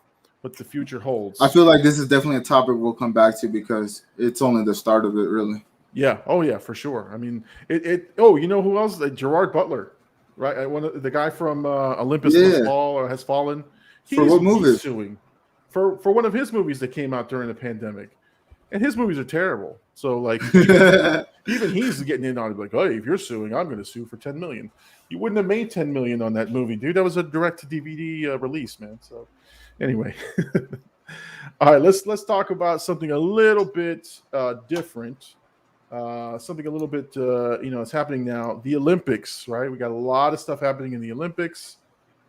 future holds. I feel like this is definitely a topic we'll come back to because it's only the start of it, really. Yeah. Oh, yeah, for sure. I mean, Oh, you know who else? Gerard Butler, right? The guy from Olympus Has Fallen. For what movie? He's suing for one of his movies that came out during the pandemic, and his movies are terrible. So, like, even he's getting in on it. Like, hey, if you're suing, I'm going to sue for $10 million. You wouldn't have made $10 million on that movie, dude. That was a direct-to-DVD release, man. So, anyway, all right, let's talk about something a little bit different. Something a little bit, it's happening now. The Olympics, right? We got a lot of stuff happening in the Olympics.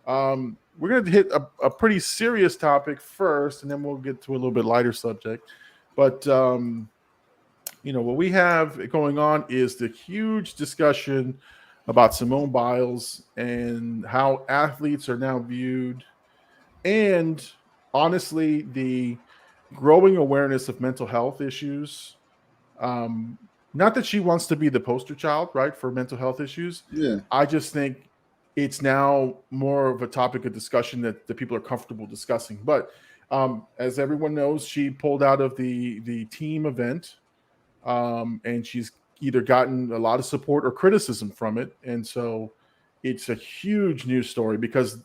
We're going to hit a pretty serious topic first, and then we'll get to a little bit lighter subject. But what we have going on is the huge discussion about Simone Biles and how athletes are now viewed, and honestly, the growing awareness of mental health issues. Not that she wants to be the poster child, right, for mental health issues. Yeah. I just think it's now more of a topic of discussion that the people are comfortable discussing. But as everyone knows, she pulled out of the team event, and she's either gotten a lot of support or criticism from it. And so it's a huge news story because,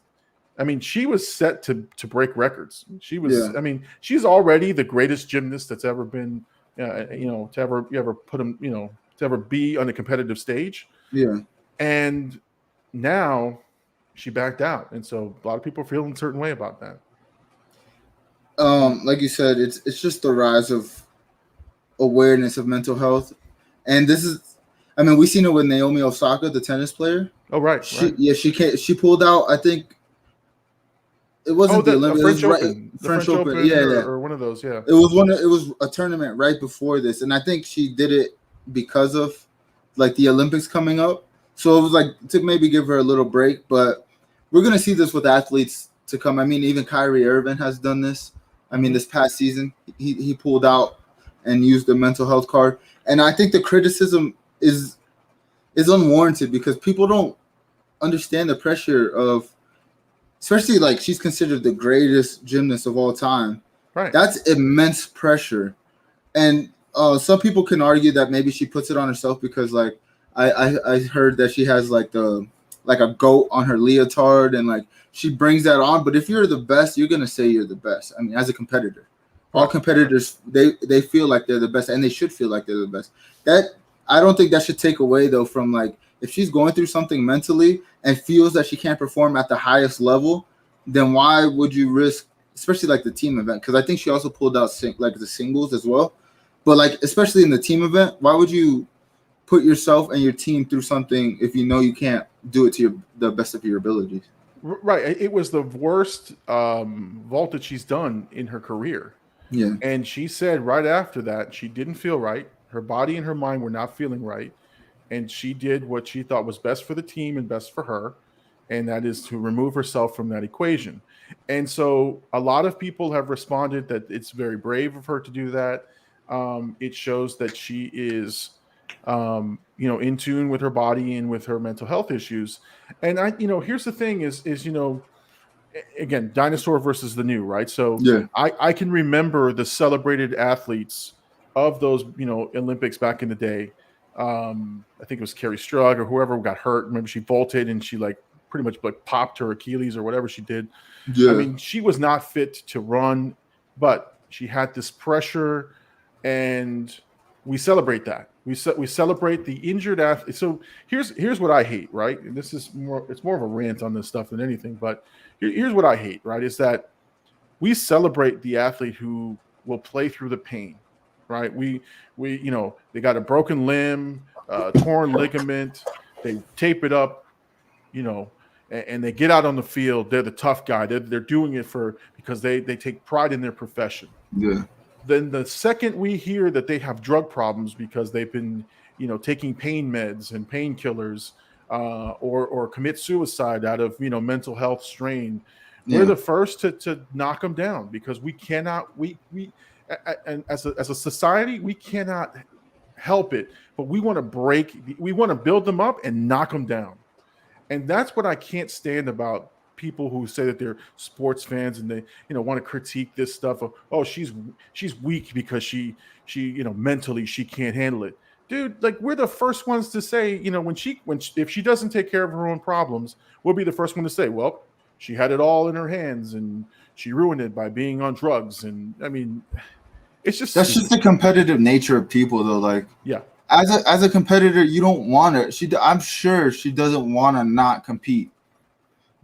I mean, she was set to break records. She was, I mean, she's already the greatest gymnast that's ever been, to ever be on a competitive stage. Yeah. And now she backed out. And so a lot of people are feeling a certain way about that. Like you said, it's just the rise of awareness of mental health. And this is, I mean, we've seen it with Naomi Osaka, the tennis player. Oh, right. She pulled out, I think, it wasn't the Olympics. French Open. French Open, or one of those, It was a tournament right before this, and I think she did it because of like the Olympics coming up. So it was like to maybe give her a little break, but we're gonna see this with athletes to come. I mean, even Kyrie Irving has done this. I mean, this past season, he pulled out and used the mental health card. And I think the criticism is unwarranted because people don't understand the pressure of, especially like she's considered the greatest gymnast of all time. Right. That's immense pressure. And some people can argue that maybe she puts it on herself because like I heard that she has like a goat on her leotard and like she brings that on. But if you're the best, you're gonna say you're the best. I mean, as a competitor, all competitors they feel like they're the best and they should feel like they're the best. That I don't think that should take away though from like if she's going through something mentally and feels that she can't perform at the highest level, then why would you risk, especially like the team event? Because I think she also pulled out like the singles as well. But like especially in the team event, why would you put yourself and your team through something if you know you can't do it to the best of your abilities? Right. It was the worst vault that she's done in her career. Yeah. And she said right after that, she didn't feel right. Her body and her mind were not feeling right. And she did what she thought was best for the team and best for her. And that is to remove herself from that equation. And so a lot of people have responded that it's very brave of her to do that. It shows that she is, in tune with her body and with her mental health issues. And here's the thing is, again, dinosaur versus the new, right? So yeah. I can remember the celebrated athletes of those, Olympics back in the day. I think it was Carrie Strug or whoever got hurt. Remember she vaulted and she like pretty much like popped her Achilles or whatever she did. Yeah. I mean, she was not fit to run, but she had this pressure and we celebrate that. We celebrate the injured athlete. So here's what I hate, right? And it's more of a rant on this stuff than anything, but here's what I hate, right? Is that we celebrate the athlete who will play through the pain, right? We they got a broken limb, torn ligament, they tape it up, and they get out on the field. They're the tough guy. They're doing it because they take pride in their profession. Yeah. Then the second we hear that they have drug problems because they've been, taking pain meds and painkillers, or commit suicide out of, mental health strain, we're the first to knock them down because we cannot, and as a society, we cannot help it, but we want to build them up and knock them down. And that's what I can't stand about people who say that they're sports fans and they want to critique this stuff of, oh, she's weak because she mentally she can't handle it. Dude, like we're the first ones to say, if she doesn't take care of her own problems, we'll be the first one to say, well, she had it all in her hands and she ruined it by being on drugs. And I mean, it's just that's just the competitive nature of people though. Like, yeah, as a competitor, you don't want to. I'm sure she doesn't want to not compete.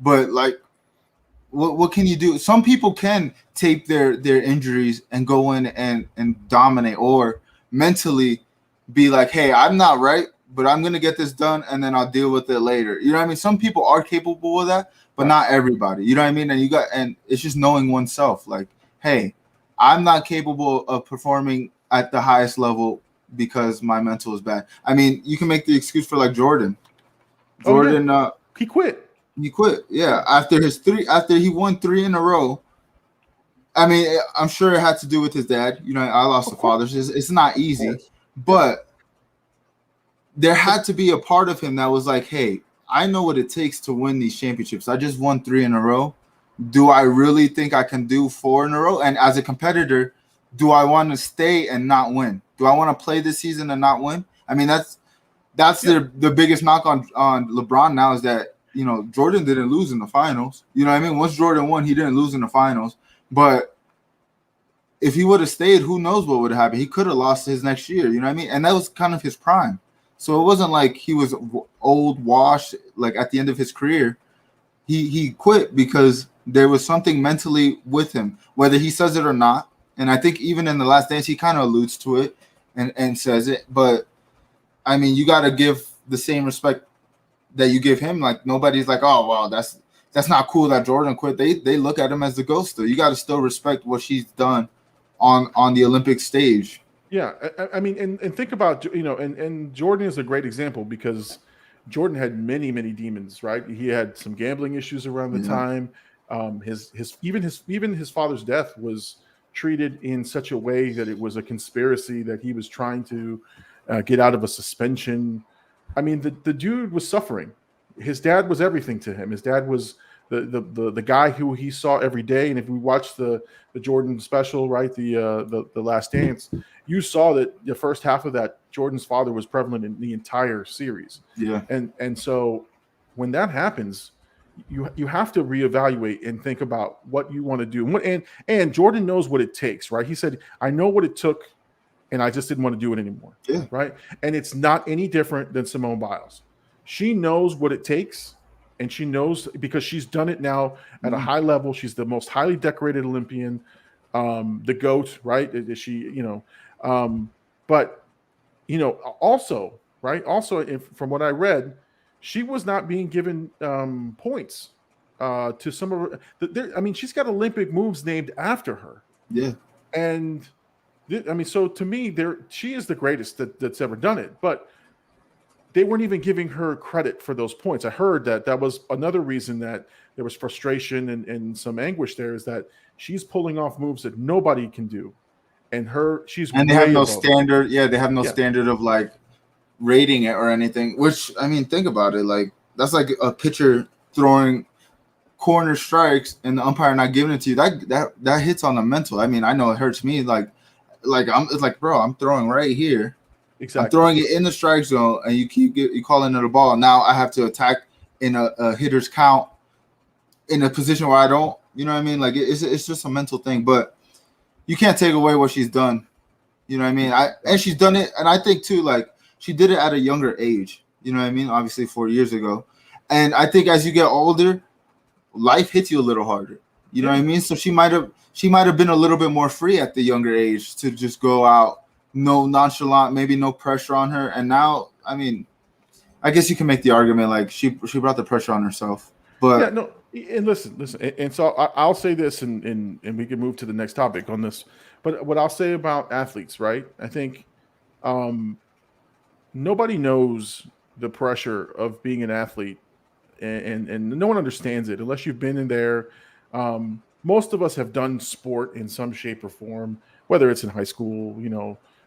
But like, what can you do? Some people can tape their injuries and go in and dominate, or mentally be like, hey, I'm not right, but I'm gonna get this done, and then I'll deal with it later. You know what I mean? Some people are capable of that, but not everybody. You know what I mean? And it's just knowing oneself. Like, hey, I'm not capable of performing at the highest level because my mental is bad. I mean, you can make the excuse for like Jordan. He quit. He quit, yeah. After he won 3 in a row. I mean, I'm sure it had to do with his dad. I lost a father. It's not easy, but there had to be a part of him that was like, hey, I know what it takes to win these championships. I just won 3 in a row. Do I really think I can do 4 in a row? And as a competitor, do I want to stay and not win? Do I want to play this season and not win? I mean, that's the biggest knock on LeBron now is that, Jordan didn't lose in the finals. You know what I mean? Once Jordan won, he didn't lose in the finals. But if he would have stayed, who knows what would have happened? He could have lost his next year. You know what I mean? And that was kind of his prime. So it wasn't like he was old, washed, like at the end of his career. He quit because there was something mentally with him, whether he says it or not. And I think even in The Last Dance, he kind of alludes to it and says it. But, I mean, you got to give the same respect that you give him. Like, nobody's like, oh, wow, that's not cool that Jordan quit. They look at him as the ghost. You got to still respect what she's done on the Olympic stage. Yeah, I mean, and think about, and Jordan is a great example because Jordan had many demons, right? He had some gambling issues around the time. His father's death was treated in such a way that it was a conspiracy, that he was trying to get out of a suspension. I mean, the dude was suffering. His dad was everything to him. His dad was the guy who he saw every day. And if we watch the Jordan special, right, the Last Dance, you saw that the first half of that, Jordan's father was prevalent in the entire series. Yeah. And so when that happens, you have to reevaluate and think about what you want to do. And Jordan knows what it takes, right? He said, I know what it took, and I just didn't want to do it anymore. Yeah. Right. And it's not any different than Simone Biles. She knows what it takes, and she knows because she's done it now at a high level. She's the most highly decorated Olympian, the GOAT, right? She, but also, right? Also, from what I read, she was not being given points to some of her. I mean, she's got Olympic moves named after her. Yeah. And I mean, so to me, she is the greatest that's ever done it. But they weren't even giving her credit for those points. I heard that was another reason that there was frustration and some anguish there, is that she's pulling off moves that nobody can do. And they have no standard. Yeah, they have no standard of like rating it or anything. Which, I mean, think about it. Like, that's like a pitcher throwing corner strikes and the umpire not giving it to you. That hits on the mental. I mean, I know it hurts me. It's like, bro, I'm throwing right here. Exactly. I'm throwing it in the strike zone, and you calling it a ball. Now I have to attack in a hitter's count in a position where I don't. You know what I mean? Like, it's just a mental thing. But you can't take away what she's done. You know what I mean? And she's done it, and I think too, like, she did it at a younger age. You know what I mean? Obviously 4 years ago, and I think as you get older, life hits you a little harder. You know what I mean? So she might have been a little bit more free at the younger age to just go out. No nonchalant, maybe no pressure on her. And now, I mean, I guess you can make the argument like she brought the pressure on herself. But yeah, no. And listen. And so I'll say this, and we can move to the next topic on this. But what I'll say about athletes, right? I think nobody knows the pressure of being an athlete, and no one understands it unless you've been in there. Most of us have done sport in some shape or form, whether it's in high school,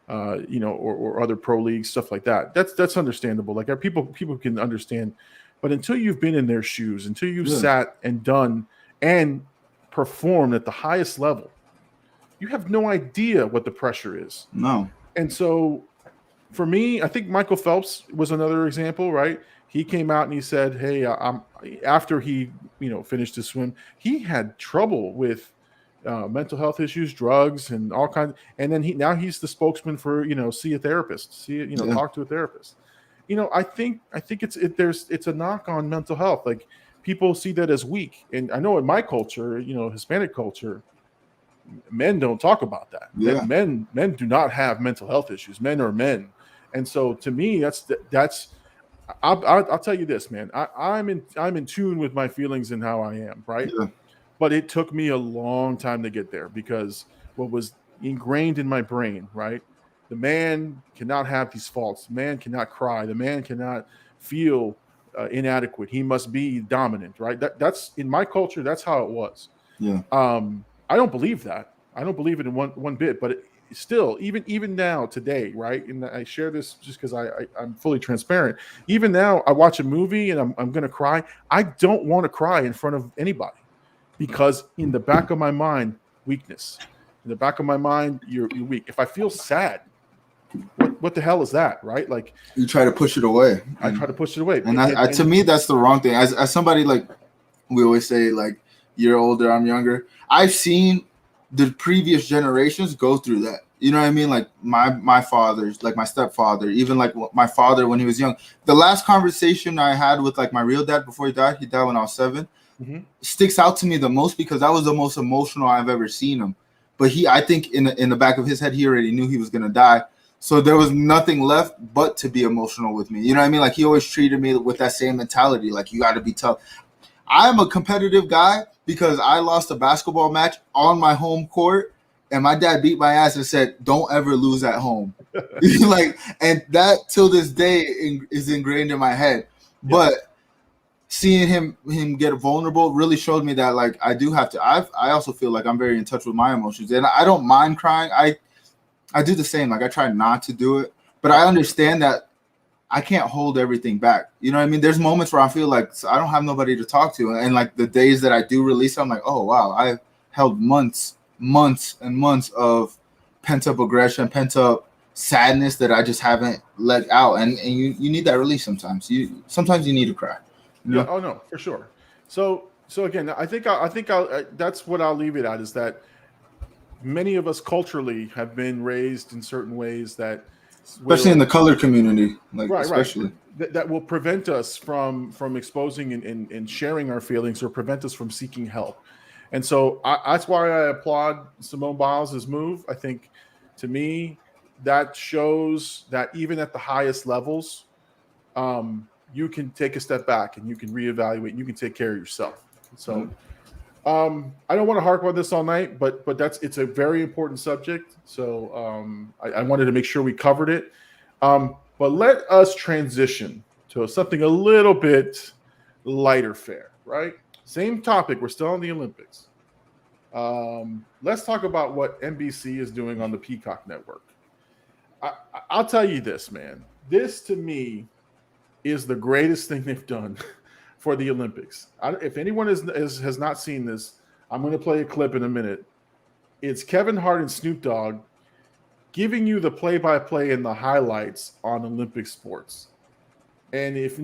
or other pro leagues, stuff like that. That's understandable. Like, people can understand, but until you've been in their shoes, until you've sat and done and performed at the highest level, you have no idea what the pressure is. No. And so, for me, I think Michael Phelps was another example, right? He came out and he said, "Hey, after he finished his swim, he had trouble with." Mental health issues, drugs, and all kinds. And then he's the spokesman for see a therapist, talk to a therapist. I think it's a knock on mental health. Like, people see that as weak, and I know in my culture, Hispanic culture, men don't talk about that. Yeah. Men do not have mental health issues. Men are men, and so to me, that's. I'll tell you this, man. I'm in tune with my feelings and how I am, right? Yeah. But it took me a long time to get there, because what was ingrained in my brain, right? The man cannot have these faults. The man cannot cry. The man cannot feel inadequate. He must be dominant, right? That's in my culture. That's how it was. Yeah. I don't believe that. I don't believe it in one bit. But still, even now, today, right? And I share this just because I'm fully transparent. Even now, I watch a movie and I'm going to cry. I don't want to cry in front of anybody. Because in the back of my mind, weakness. In the back of my mind, you're weak. If I feel sad, what the hell is that, right? Like, you try to push it away. I try to push it away. And to me, that's the wrong thing. As somebody, like, we always say, like, you're older, I'm younger. I've seen the previous generations go through that. You know what I mean? Like, my father's, like my stepfather, even like my father when he was young. The last conversation I had with like my real dad before he died when I was 7. Mm-hmm. Sticks out to me the most because that was the most emotional I've ever seen him. But I think in the back of his head, he already knew he was gonna die. So there was nothing left but to be emotional with me. You know what I mean? Like, he always treated me with that same mentality. Like, you got to be tough. I'm a competitive guy because I lost a basketball match on my home court and my dad beat my ass and said, "Don't ever lose at home." Like, and that till this day is ingrained in my head. Yeah. But seeing him get vulnerable really showed me that, like, I do have to. I also feel like I'm very in touch with my emotions, and I don't mind crying. I do the same. Like, I try not to do it, but I understand that I can't hold everything back. You know what I mean? There's moments where I feel like I don't have nobody to talk to, and like the days that I do release, I'm like, oh wow, I've held months and months of pent up aggression, pent up sadness that I just haven't let out, and you need that release sometimes. Sometimes you need to cry. You know? Yeah, oh no, for sure. So again, I think that's what I'll leave it at, is that many of us culturally have been raised in certain ways that, especially in the colored community, like right, especially that will prevent us from exposing and sharing our feelings, or prevent us from seeking help. And so that's why I applaud Simone Biles' move. I think, to me, that shows that even at the highest levels, you can take a step back and you can reevaluate and you can take care of yourself. So I don't want to harp on this all night, but it's a very important subject. So I wanted to make sure we covered it. But let us transition to something a little bit lighter fare, right? Same topic. We're still on the Olympics. Let's talk about what NBC is doing on the Peacock Network. I'll tell you this, man. This, to me, is the greatest thing they've done for the Olympics. If anyone has not seen this, I'm going to play a clip in a minute. It's Kevin Hart and Snoop Dogg giving you the play-by-play and the highlights on Olympic sports. And if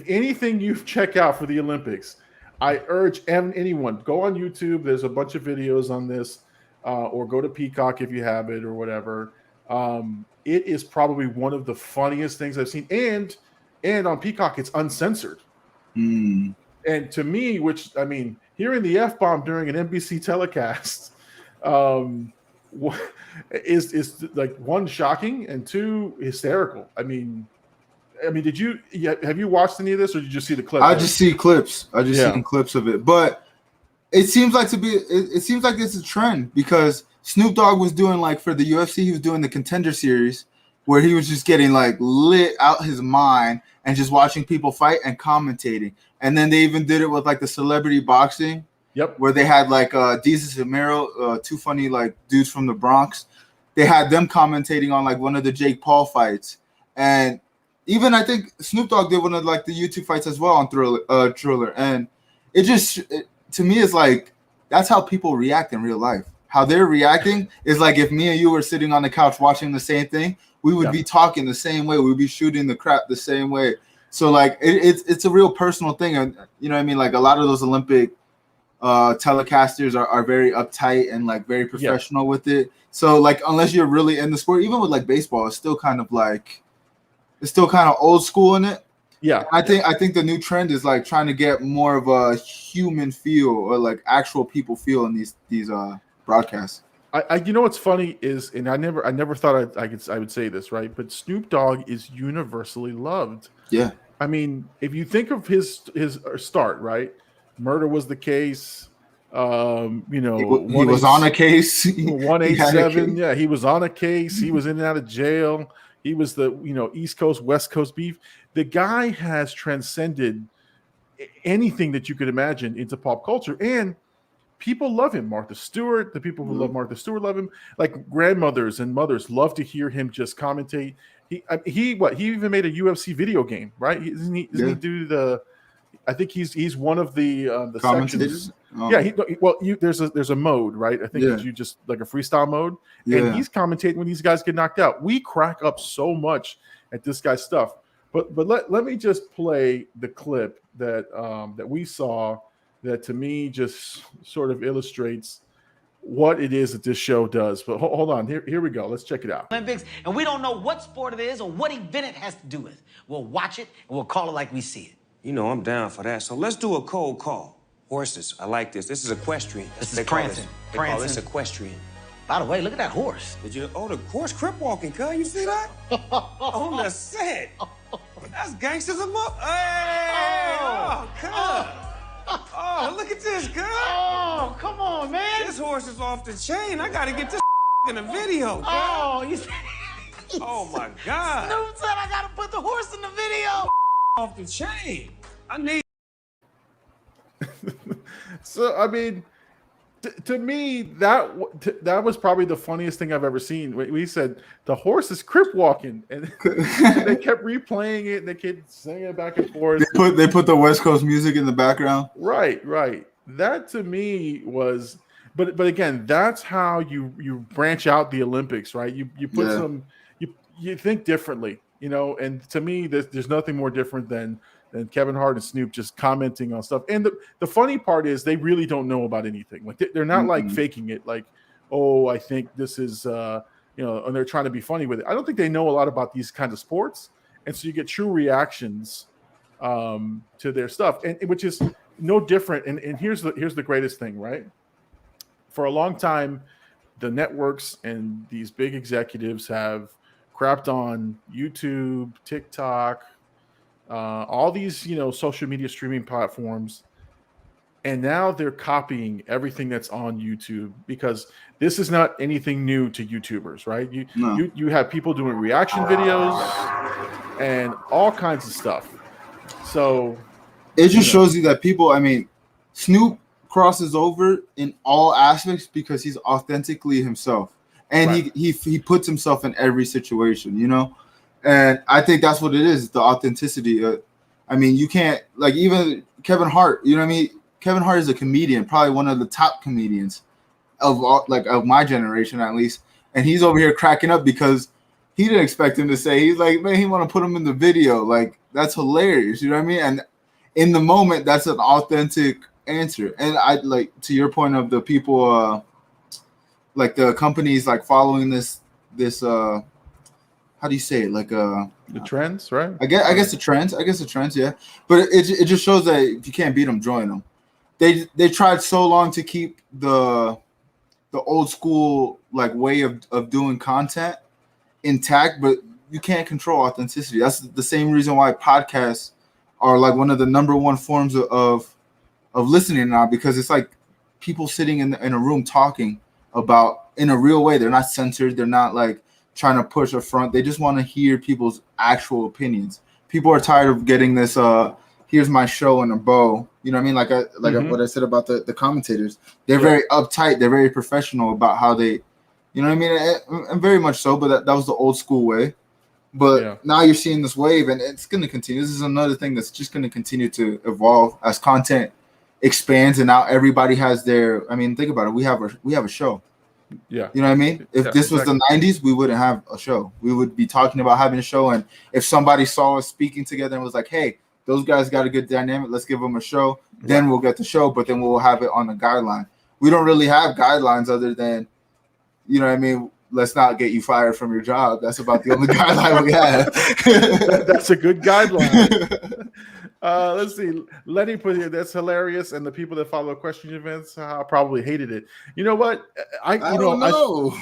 anything you check out for the Olympics, I urge anyone, go on YouTube. There's a bunch of videos on this, or go to Peacock if you have it or whatever. It is probably one of the funniest things I've seen. And on Peacock, it's uncensored. And to me, hearing the F-bomb during an NBC telecast is like, one, shocking, and two, hysterical. I mean, have you watched any of this, or did you just see the clip? I just see clips. Seen clips of it, but it seems like it's a trend, because Snoop Dogg was doing, like, for the UFC, he was doing the Contender Series, where he was just getting, like, lit out his mind and just watching people fight and commentating. And then they even did it with, like, the celebrity boxing. Yep. Where they had, like, Desus and Mero, two funny, like, dudes from the Bronx. They had them commentating on, like, one of the Jake Paul fights. And even, I think, Snoop Dogg did one of, like, the YouTube fights as well on Thriller. And to me, it's like, that's how people react in real life. How they're reacting is like, if me and you were sitting on the couch watching the same thing, we would be talking the same way. We'd be shooting the crap the same way. So, like, it's a real personal thing. And, you know what I mean? Like, a lot of those Olympic telecasters are very uptight and, like, very professional with it. So, like, unless you're really in the sport, even with, like, baseball, it's still kind of old school in it. Yeah. I think the new trend is, like, trying to get more of a human feel, or, like, actual people feel in these broadcasts. You know what's funny is, and I never thought I would say this, right? But Snoop Dogg is universally loved. Yeah. I mean, if you think of his start, right? Murder Was the Case. He was on a case. 187. Yeah, he was on a case. He was in and out of jail. He was the East Coast, West Coast beef. The guy has transcended anything that you could imagine into pop culture, and people love him. Martha Stewart, the people who love Martha Stewart love him. Like, grandmothers and mothers love to hear him just commentate. He even made a UFC video game, right? Doesn't he do the? I think he's one of the sections. Oh. Yeah, there's a mode, right? I think it's you just like a freestyle mode, and he's commentating when these guys get knocked out. We crack up so much at this guy's stuff. But let me just play the clip that we saw, that to me just sort of illustrates what it is that this show does. But hold on, here we go. Let's check it out. Olympics, and we don't know what sport it is or what event it has to do with. We'll watch it and we'll call it like we see it. You know, I'm down for that. So let's do a cold call. Horses, I like this. This is equestrian. This is prancing. They call this equestrian. By the way, look at that horse. The horse crip walking, cuz. You see that? On the set. That's gangsters of up. Hey! Oh, cuz. Oh, look at this, cuz. Oh, come on, man. This this horse is off the chain. I gotta get this in a video. Oh, you said, Oh my God. Snoop said I gotta put the horse in the video. Off the chain. I need. So I mean, to me, that was probably the funniest thing I've ever seen. We said the horse is crip walking, and they kept replaying it, and they kept singing it back and forth. They put the West Coast music in the background. Right. That to me was, but again, that's how you branch out the Olympics, right? You put some, you think differently, you know. And to me, there's nothing more different than Kevin Hart and Snoop just commenting on stuff. And the funny part is they really don't know about anything. Like they're not like faking it. Like, oh, I think this is, and they're trying to be funny with it. I don't think they know a lot about these kinds of sports. And so you get true reactions to their stuff, and which is no different. And here's the greatest thing, right? For a long time, the networks and these big executives have crapped on YouTube, TikTok, all these, social media streaming platforms. And now they're copying everything that's on YouTube, because this is not anything new to YouTubers, right? You have people doing reaction videos and all kinds of stuff. So it just shows you that people, I mean, Snoop crosses over in all aspects because he's authentically himself. And right. he puts himself in every situation, And I think that's what it is, the authenticity. I mean, you can't, like, even Kevin Hart, you know what I mean? Kevin Hart is a comedian, probably one of the top comedians of my generation, at least. And he's over here cracking up because he didn't expect him to say, he's like, man, he want to put him in the video. Like, that's hilarious. You know what I mean? And in the moment, that's an authentic answer. And I like, to your point of the people, like the companies, like following this, how do you say it? Like the trends, right? I guess the trends. Yeah. But it just shows that if you can't beat them, join them. They tried so long to keep the old school like way of doing content intact, but you can't control authenticity. That's the same reason why podcasts are like one of the number one forms of listening now, because it's like people sitting in a room talking about in a real way. They're not censored. They're not like trying to push a front. They just want to hear people's actual opinions. People are tired of getting this here's my show in a bow. You know what I mean? Like what I said about the commentators. They're very uptight. They're very professional about how they, you know what I mean? And very much so, but that was the old school way. But now you're seeing this wave, and it's going to continue. This is another thing that's just going to continue to evolve as content expands, and now everybody has their, I mean, think about it. We have a show. Yeah. You know what I mean? If this was the 90s, we wouldn't have a show. We would be talking about having a show. And if somebody saw us speaking together and was like, hey, those guys got a good dynamic, let's give them a show, then we'll get the show, but then we'll have it on a guideline. We don't really have guidelines other than, you know what I mean? Let's not get you fired from your job. That's about the only guideline we have. That's a good guideline. Let's see. Lenny put here, that's hilarious. And the people that follow question events probably hated it. You know what? I don't know.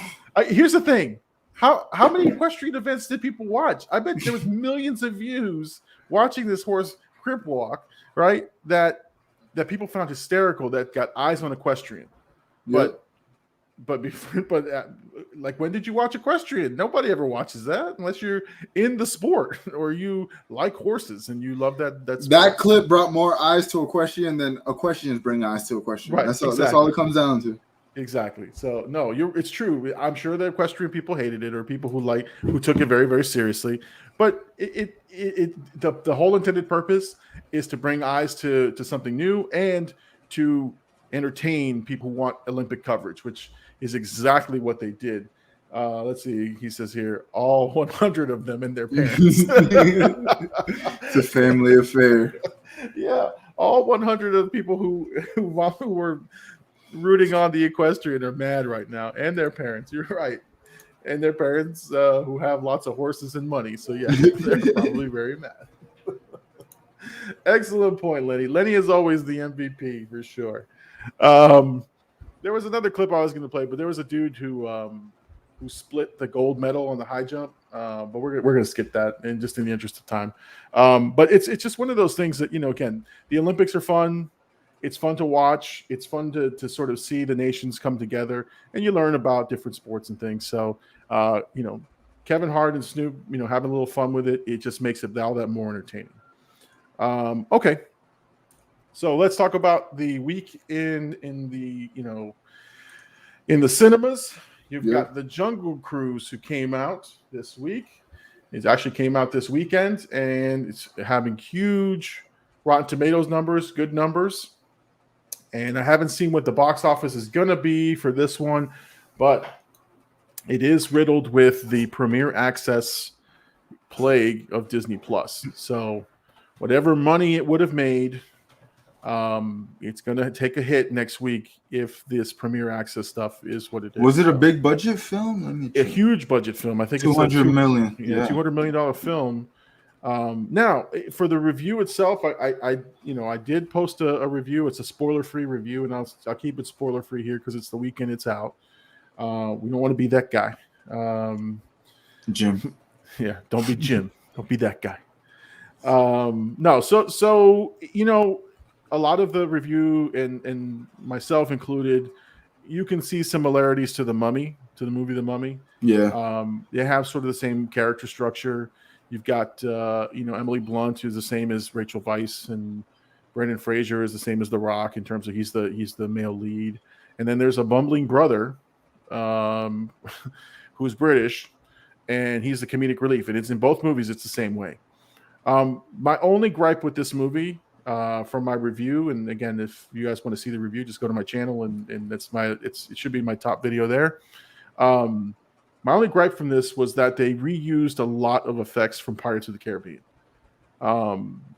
Here's the thing. How many equestrian events did people watch? I bet there was millions of views watching this horse crip walk, right? That people found hysterical, that got eyes on equestrian. Yep. But like, when did you watch equestrian? Nobody ever watches that unless you're in the sport or you like horses and you love that sport. That clip brought more eyes to equestrian than equestrians bring eyes to equestrian. Right, that's all it comes down to. Exactly. So no, it's true. I'm sure the equestrian people hated it, or people who took it very, very seriously. But the whole intended purpose is to bring eyes to something new and to entertain people who want Olympic coverage, which is exactly what they did. Let's see. He says here, all 100 of them and their parents. It's a family affair. Yeah, all 100 of the people who were rooting on the equestrian are mad right now, and their parents. You're right, and their parents who have lots of horses and money. So yeah, they're probably very mad. Excellent point, Lenny. Lenny is always the MVP for sure. There was another clip I was going to play, but there was a dude who split the gold medal on the high jump. But we're going to skip that, and just in the interest of time. But it's just one of those things that, again, the Olympics are fun. it's fun to watch. It's fun to sort of see the nations come together, and you learn about different sports and things. So, Kevin Hart and Snoop, having a little fun with it, it just makes it all that more entertaining. Okay, so let's talk about the week in the cinemas. You've got The Jungle Cruise, who came out this week. It actually came out this weekend, and it's having huge Rotten Tomatoes numbers, good numbers. And I haven't seen what the box office is going to be for this one, but it is riddled with the Premier Access plague of Disney Plus. So whatever money it would have made, it's going to take a hit next week if this Premier Access stuff is what it is. Was it a big budget film? A huge budget film. I think $200 million. Yeah, $200 million film. Now, for the review itself, I did post a review. It's a spoiler-free review, and I'll keep it spoiler-free here because it's the weekend it's out. We don't want to be that guy. Jim. Yeah, don't be Jim. Don't be that guy. No, so a lot of the review and myself included, you can see similarities to The Mummy, to the movie The Mummy. Yeah. They have sort of the same character structure. You've got Emily Blunt, who's the same as Rachel Weisz, and Brendan Fraser is the same as The Rock in terms of he's the male lead. And then there's a bumbling brother who's British, and he's the comedic relief. And it's in both movies, it's the same way. My only gripe with this movie, from my review, and again, if you guys want to see the review, just go to my channel, and it should be my top video there. My only gripe from this was that they reused a lot of effects from Pirates of the Caribbean.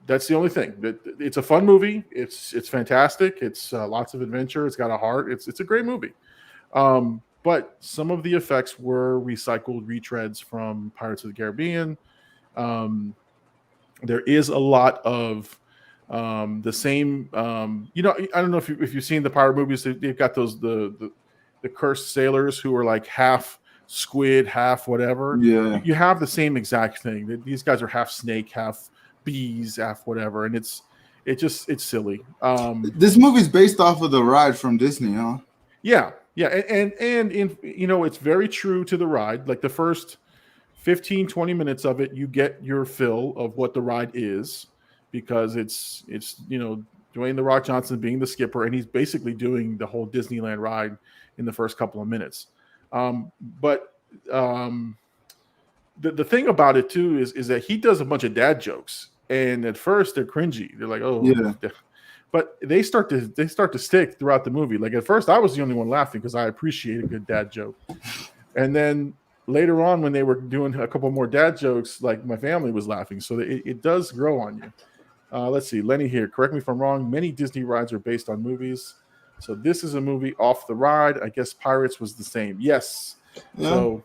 That's the only thing. It's a fun movie. It's fantastic. It's lots of adventure. It's got a heart. It's a great movie. But some of the effects were recycled retreads from Pirates of the Caribbean. There is a lot of the same. I don't know if you've seen the pirate movies. They've got those the cursed sailors who are like half squid, half whatever. Yeah. You have the same exact thing. These guys are half snake, half bees, half whatever, and it's silly. This movie's based off of the ride from Disney, huh? Yeah, and it's very true to the ride. Like the first 15-20 minutes of it, you get your fill of what the ride is, because it's Dwayne "The Rock" Johnson being the skipper, and he's basically doing the whole Disneyland ride in the first couple of minutes. But the thing about it too is that he does a bunch of dad jokes, and at first they're cringy. They're like, oh yeah, but they start to stick throughout the movie. Like at first I was the only one laughing because I appreciate a good dad joke, and then later on when they were doing a couple more dad jokes, like my family was laughing. So it does grow on you. Let's see, Lenny here, correct me if I'm wrong. Many Disney rides are based on movies. So this is a movie off the ride. I guess Pirates was the same. Yes. Yeah. So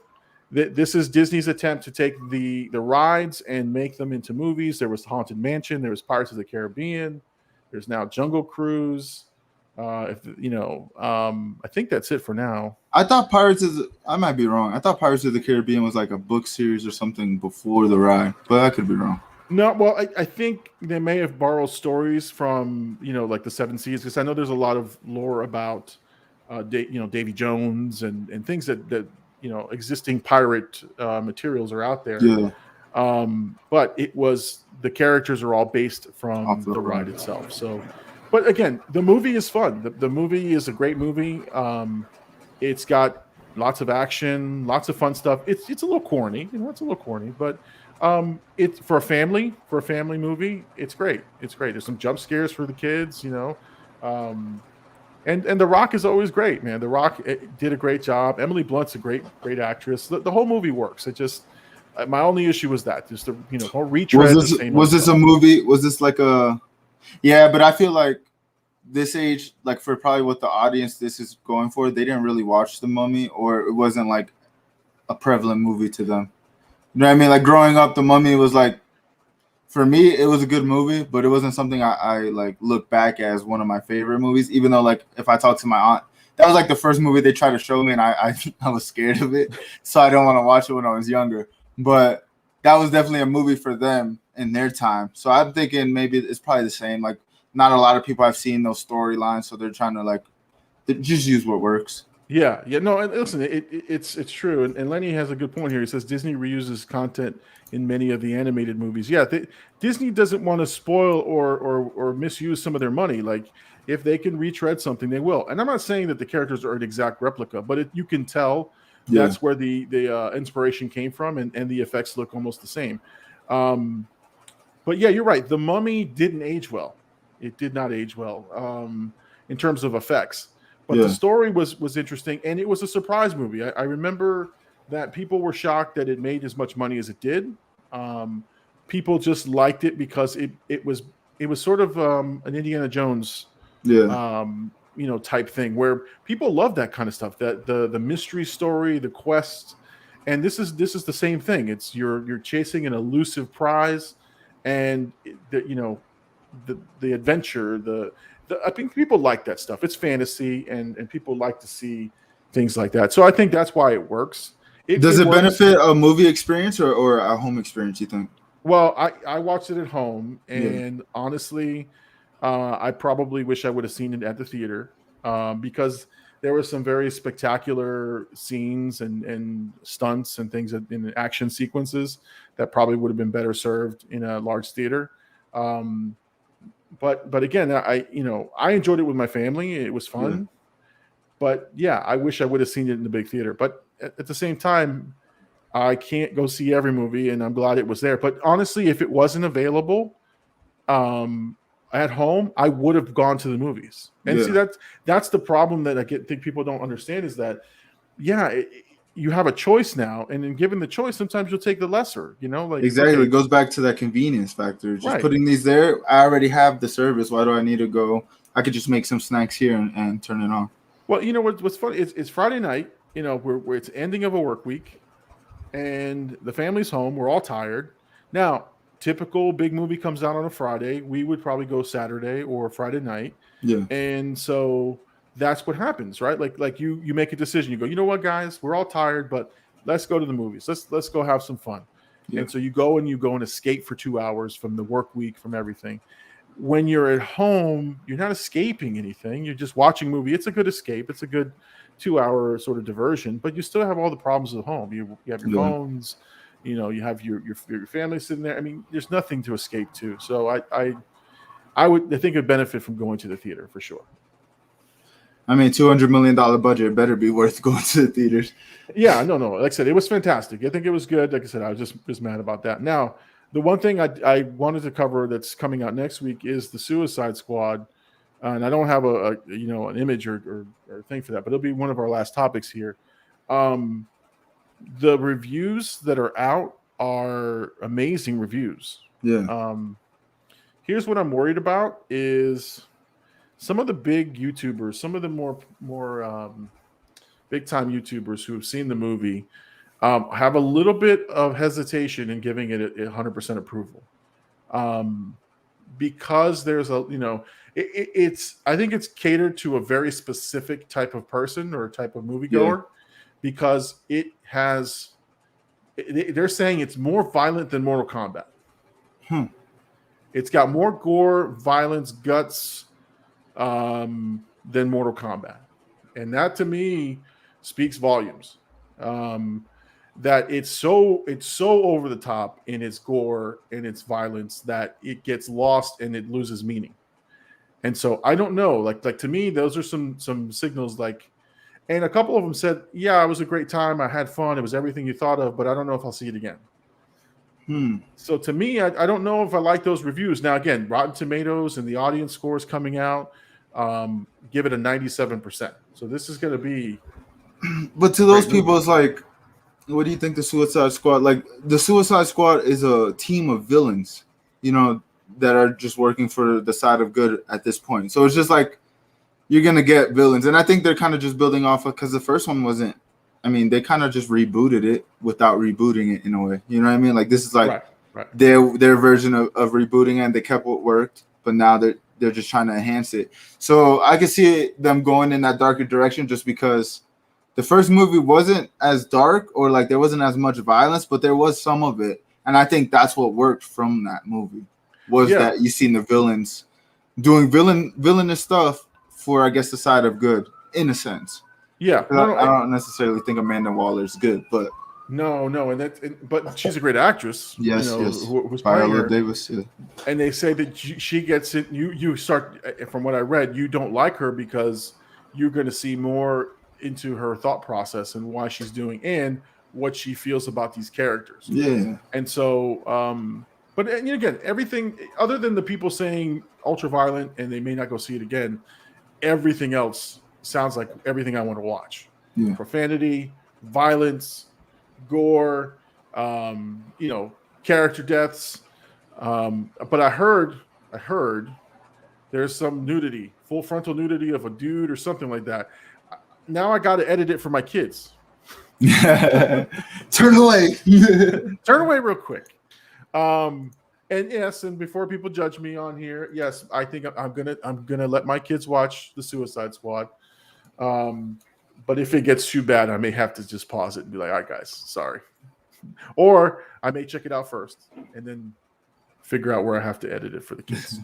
this is Disney's attempt to take the rides and make them into movies. There was Haunted Mansion. There was Pirates of the Caribbean. There's now Jungle Cruise. I think that's it for now. I might be wrong. I thought Pirates of the Caribbean was like a book series or something before the ride, but I could be wrong. No, well, I think they may have borrowed stories from, like the Seven Seas, because I know there's a lot of lore about, Davy Jones and things that existing pirate materials are out there. Yeah. But the characters are all based from the ride itself. So, but again, the movie is fun. The movie is a great movie. It's got lots of action, lots of fun stuff. It's a little corny, it's a little corny, but it's for a family movie. It's great. There's some jump scares for the kids, and The Rock is always great, man. The Rock did a great job. Emily Blunt's a great actress. The whole movie works. It just my only issue was that just the whole retread. Was this a movie? Was this like a? Yeah, but I feel like this age, like for probably what the audience this is going for, they didn't really watch The Mummy, or it wasn't like a prevalent movie to them. You know what I mean? Like growing up, The Mummy was like, for me, it was a good movie, but it wasn't something I like look back as one of my favorite movies. Even though, like, if I talk to my aunt, that was like the first movie they tried to show me, and I was scared of it, so I don't want to watch it when I was younger. But that was definitely a movie for them in their time. So I'm thinking maybe it's probably the same. Like not a lot of people have seen those storylines, so they're trying to like just use what works. Yeah. No, and listen, it's true, and Lenny has a good point here. He says Disney reuses content in many of the animated movies. Yeah, Disney doesn't want to spoil or misuse some of their money. Like if they can retread something, they will. And I'm not saying that the characters are an exact replica, but you can tell that's where the inspiration came from, and the effects look almost the same. But yeah, you're right. The Mummy didn't age well. It did not age well in terms of effects. But the story was interesting, and it was a surprise movie. I remember that people were shocked that it made as much money as it did. People just liked it because it was sort of an Indiana Jones type thing where people love that kind of stuff. That the mystery story, the quest, and this is the same thing. It's you're chasing an elusive prize, and the adventure, I think people like that stuff. It's fantasy, and people like to see things like that. So I think that's why it works. Does it benefit a movie experience or a home experience, you think? Well, I watched it at home, and honestly, I probably wish I would have seen it at the theater because there were some very spectacular scenes and stunts and things in action sequences that probably would have been better served in a large theater. But again, I enjoyed it with my family. It was fun. But yeah, I wish I would have seen it in the big theater. But at the same time, I can't go see every movie, and I'm glad it was there. But honestly, if it wasn't available at home, I would have gone to the movies. And see, that's the problem that I think people don't understand is that, you have a choice now, and then given the choice, sometimes you'll take the lesser. Exactly. Okay. It goes back to that convenience factor. Just putting these there. I already have the service. Why do I need to go? I could just make some snacks here and turn it on. Well, what's funny? It's Friday night. Where it's ending of a work week, and the family's home. We're all tired. Now, typical big movie comes out on a Friday. We would probably go Saturday or Friday night. Yeah. And so that's what happens, right? Like you make a decision. You go, you know what, guys, we're all tired, but let's go to the movies. Let's go have some fun. Yeah. And so you go and escape for 2 hours from the work week, from everything. When you're at home, you're not escaping anything. You're just watching a movie. It's a good escape. It's a good 2-hour sort of diversion, but you still have all the problems of home. You have your phones, you have your family sitting there. I mean, there's nothing to escape to. So I think it'd benefit from going to the theater for sure. I mean, $200 million budget, it better be worth going to the theaters. Yeah, no. Like I said, it was fantastic. I think it was good. Like I said, I was just mad about that. Now, the one thing I wanted to cover that's coming out next week is the Suicide Squad. And I don't have an image or thing for that, but it'll be one of our last topics here. The reviews that are out are amazing reviews. Yeah. Here's what I'm worried about is some of the big YouTubers, some of the more big time YouTubers who have seen the movie have a little bit of hesitation in giving it 100% approval. Because there's I think it's catered to a very specific type of person or type of moviegoer, because they're saying it's more violent than Mortal Kombat. It's got more gore, violence, guts than Mortal Kombat, and that to me speaks volumes. That it's so over the top in its gore and its violence that it gets lost and it loses meaning. And so I don't know, like to me, those are some signals. And a couple of them said, "Yeah, it was a great time. I had fun. It was everything you thought of, but I don't know if I'll see it again." So to me, I don't know if I like those reviews. Now, again, Rotten Tomatoes and the audience scores coming out give it a 97%. So this is going to be. But to those people, it's like, what do you think the Suicide Squad? Like, the Suicide Squad is a team of villains, that are just working for the side of good at this point. So it's just like you're gonna get villains, and I think they're kind of just building off of, because the first one wasn't. I mean, they kind of just rebooted it without rebooting it in a way. You know what I mean? Like, this is like their version of rebooting it, and they kept what worked, but now they're just trying to enhance it. So I can see them going in that darker direction, just because the first movie wasn't as dark, or like there wasn't as much violence, but there was some of it. And I think that's what worked from that movie was that you seen the villains doing villainous stuff for, I guess, the side of good, in a sense. Yeah, I don't necessarily think Amanda Waller is good, but no, but she's a great actress. yes, you know, yes, who's playing Viola her. Davis. Yeah. And they say that she gets it. You start, from what I read, you don't like her because you're going to see more into her thought process and why she's doing and what she feels about these characters. Yeah. And so, but again, everything other than the people saying ultra violent and they may not go see it again, everything else sounds like everything I want to watch. Yeah. Profanity, violence, gore, character deaths. But I heard there's some nudity, full frontal nudity of a dude or something like that. Now I got to edit it for my kids. Turn away. Turn away real quick. And yes, and before people judge me on here, yes, I think I'm gonna let my kids watch the Suicide Squad. But if it gets too bad, I may have to just pause it and be like, all right, guys, sorry. Or I may check it out first and then figure out where I have to edit it for the kids.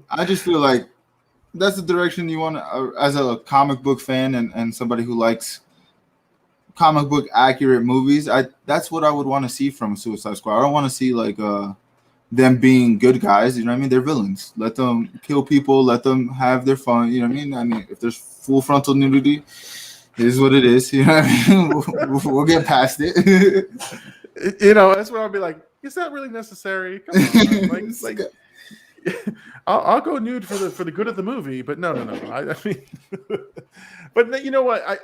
I just feel like that's the direction you want to, as a comic book fan and somebody who likes comic book accurate movies. That's what I would want to see from Suicide Squad. I don't want to see like them being good guys. You know what I mean? They're villains. Let them kill people. Let them have their fun. You know what I mean? I mean, if there's full frontal nudity, it is what it is. You know what I mean? we'll get past it. That's where I'll be like, is that really necessary? Come on, like I'll go nude for the good of the movie, but no. I mean, but you know what?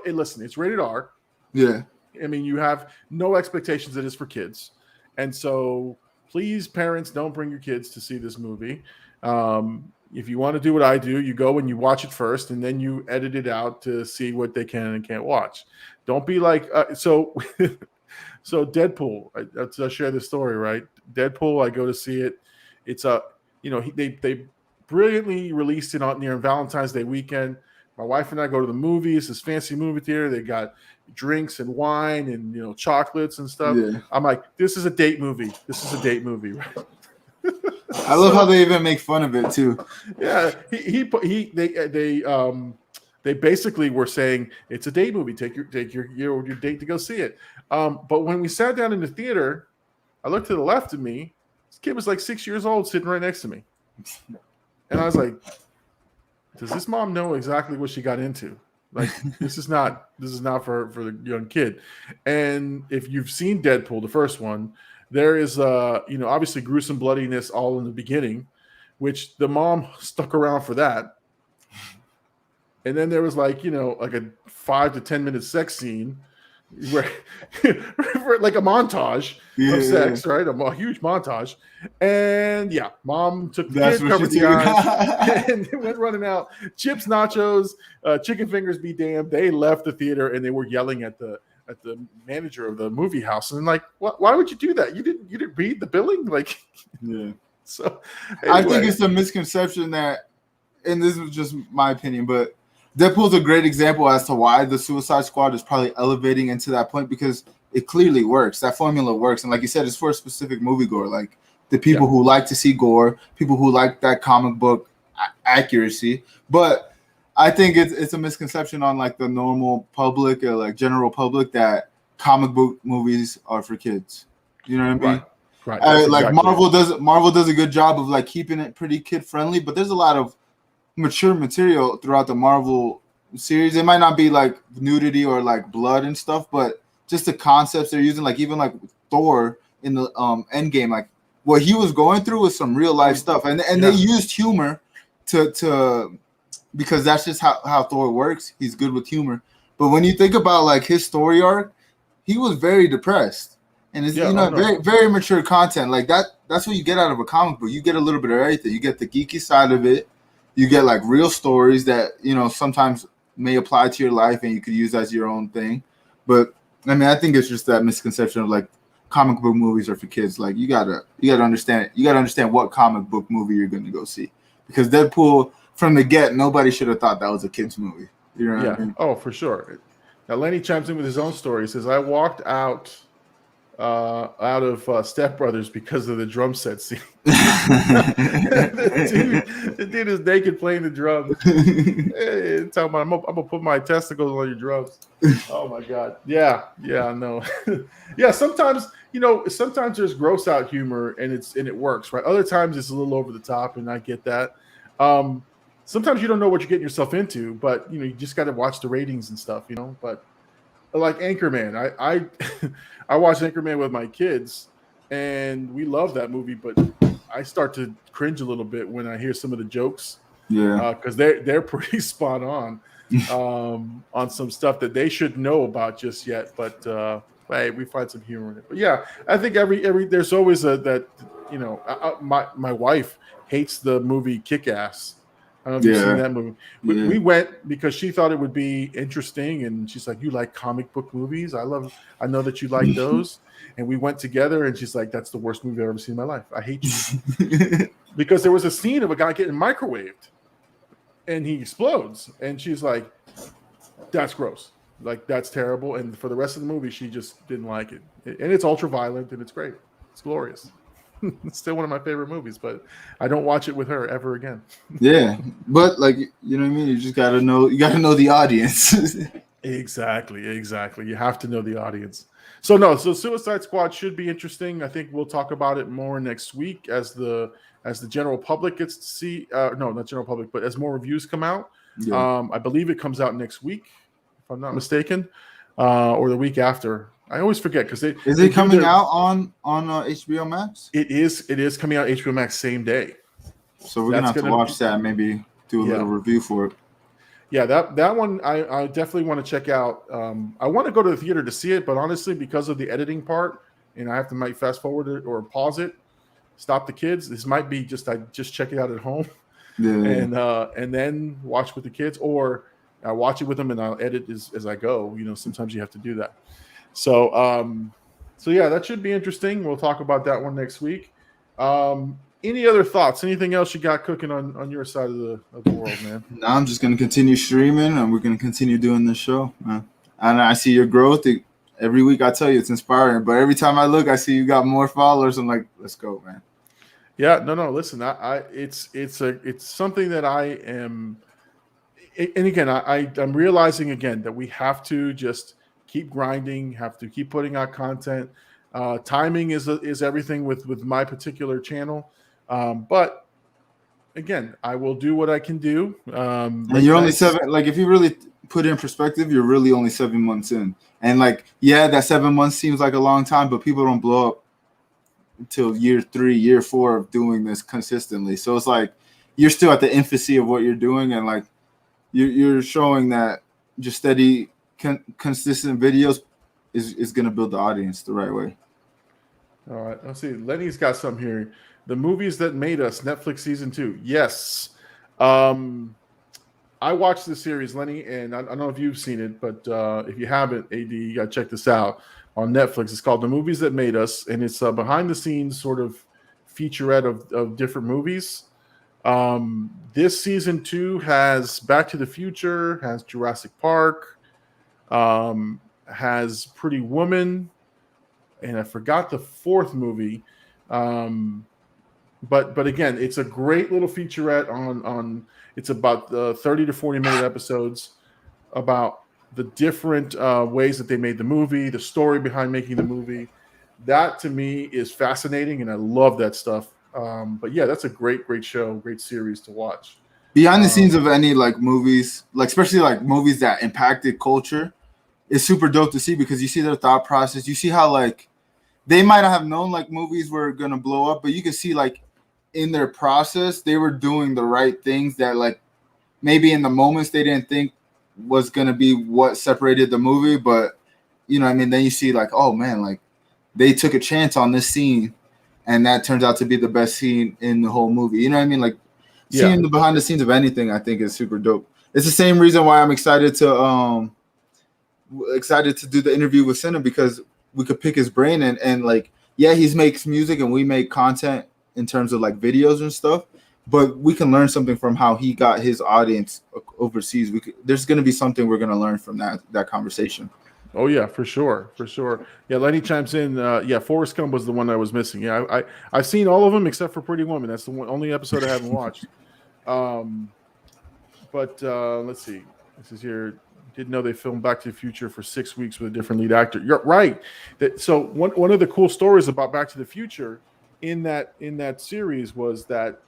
Listen, it's rated R. Yeah. I mean, you have no expectations that it's for kids, and so please, parents, don't bring your kids to see this movie. If you want to do what I do, you go and you watch it first, and then you edit it out to see what they can and can't watch. Don't be like so. So Deadpool, I'll share this story, right? Deadpool, I go to see it. It's they brilliantly released it near Valentine's Day weekend. My wife and I go to the movies, this fancy movie theater. They got drinks and wine and chocolates and stuff. Yeah. I'm like, this is a date movie. Right? I love how they even make fun of it too. Yeah, they basically were saying it's a date movie. Take your date to go see it. But when we sat down in the theater, I looked to the left of me. This kid was like 6 years old, sitting right next to me, and I was like, "Does this mom know exactly what she got into? Like, this is not for the young kid." And if you've seen Deadpool, the first one, there is obviously gruesome bloodiness all in the beginning, which the mom stuck around for that. And then there was like a 5 to 10 minute sex scene where like a montage of sex, right? A huge montage. And yeah, mom took the kid, covered the eyes, and they went running out. Chips, nachos, chicken fingers be damned. They left the theater and they were yelling at the manager of the movie house. And like, why would you do that? You didn't read the billing? Like, yeah. So anyway. I think it's a misconception that, and this is just my opinion, but Deadpool's a great example as to why the Suicide Squad is probably elevating into that point, because it clearly works. That formula works. And like you said, it's for a specific moviegoer, like the people who like to see gore, people who like that comic book accuracy. But I think it's a misconception on like the normal public or like general public that comic book movies are for kids. You know what I mean? Right. Like exactly. Marvel does a good job of like keeping it pretty kid friendly, but there's a lot of mature material throughout the Marvel series. It might not be like nudity or like blood and stuff, but just the concepts they're using, like even like Thor in the Endgame, like what he was going through was some real life stuff, and they used humor to because that's just how Thor works. He's good with humor. But when you think about like his story arc, he was very depressed, and it's very very mature content. Like that's what you get out of a comic book. You get a little bit of everything. You get the geeky side of it. You get like real stories that sometimes may apply to your life and you could use as your own thing. But I mean, I think it's just that misconception of like comic book movies are for kids. Like you gotta understand it. You gotta understand what comic book movie you're gonna go see, because Deadpool from the get, nobody should have thought that was a kids movie. You know what I mean? Oh, for sure. Now Lenny chimes in with his own story. He says, "I walked out out of Step Brothers because of the drum set scene. the dude is naked playing the drums. Hey, talking about, I'm gonna put my testicles on your drums. Oh my god. Yeah, no. Yeah, sometimes sometimes there's gross out humor and it works, right? Other times it's a little over the top, and I get that. Sometimes you don't know what you're getting yourself into, but you just got to watch the ratings and stuff, But like Anchorman, I watched Anchorman with my kids, and we love that movie, but I start to cringe a little bit when I hear some of the jokes. Yeah, because they're pretty spot on some stuff that they should know about just yet. But hey, we find some humor in it. But yeah, I think every there's always my wife hates the movie Kick-Ass. I don't know if you've seen that movie. We went because she thought it would be interesting, and she's like, "You like comic book movies? I know that you like those." And we went together, and she's like, "That's the worst movie I've ever seen in my life. I hate you." Because there was a scene of a guy getting microwaved, and he explodes, and she's like, "That's gross. Like, that's terrible." And for the rest of the movie, she just didn't like it. And it's ultra violent, and it's great. It's glorious. It's still one of my favorite movies, but I don't watch it with her ever again. Yeah, but like, you know what I mean? You just gotta know the audience. Exactly. You have to know the audience. So Suicide Squad should be interesting. I think we'll talk about it more next week as the general public gets to see. No, not general public, but as more reviews come out. Yeah. I believe it comes out next week, if I'm not mistaken, or the week after. I always forget because is it coming out on HBO Max? It is coming out HBO Max same day. So we're gonna have to watch that. Maybe do a little review for it. Yeah, that one I definitely want to check out. I want to go to the theater to see it, but honestly, because of the editing part, and I have to might fast forward it or pause it, stop the kids. This might be I just check it out at home, and then watch with the kids, or I watch it with them and I'll edit as I go. Sometimes you have to do that. So yeah, that should be interesting. We'll talk about that one next week. Any other thoughts? Anything else you got cooking on your side of the world, man? No, I'm just going to continue streaming, and we're going to continue doing this show, man. And I see your growth. Every week I tell you it's inspiring, but every time I look, I see you got more followers. I'm like, let's go, man. Yeah, no. Listen, it's something that I am, and again, I'm realizing again that we have to just keep grinding, have to keep putting out content. Timing is everything with my particular channel. But again, I will do what I can do. And you're only 7. Like, if you really put it in perspective, you're really only 7 months in. And like, yeah, that 7 months seems like a long time, but people don't blow up until year 3, year 4 of doing this consistently. So it's like you're still at the infancy of what you're doing, and like you're showing that just steady, consistent videos is going to build the audience the right way. All right, let's see. Lenny's got some here. The Movies That Made Us, Netflix season 2. Yes. I watched the series, Lenny, and I don't know if you've seen it, but if you haven't, AD, you got to check this out on Netflix. It's called The Movies That Made Us, and it's a behind-the-scenes sort of featurette of different movies. This season 2 has Back to the Future, has Jurassic Park, has Pretty Woman, and I forgot the 4th movie. But again, it's a great little featurette on it's about 30 to 40 minute episodes about the different ways that they made the movie, the story behind making the movie. That to me is fascinating, and I love that stuff. But yeah, that's a great show, great series to watch. Behind the scenes of any like movies, like especially like movies that impacted culture, is super dope to see, because you see their thought process. You see how like they might not have known like movies were gonna blow up, but you can see like in their process they were doing the right things that like maybe in the moments they didn't think was gonna be what separated the movie, but you know what I mean, then you see like, oh man, like they took a chance on this scene and that turns out to be the best scene in the whole movie. You know what I mean? Like seeing the behind the scenes of anything, I think is super dope. It's the same reason why I'm excited to do the interview with SINA, because we could pick his brain and like, yeah, he makes music and we make content in terms of like videos and stuff, but we can learn something from how he got his audience overseas. There's going to be something we're going to learn from that conversation. Oh yeah, for sure, for sure. Yeah, Lenny chimes in. Yeah, Forrest Gump was the one I was missing. Yeah, I've seen all of them except for Pretty Woman. That's the only episode I haven't watched. Um, but let's see. This is here. Didn't know they filmed Back to the Future for 6 weeks with a different lead actor. You're right. So one of the cool stories about Back to the Future in that series was that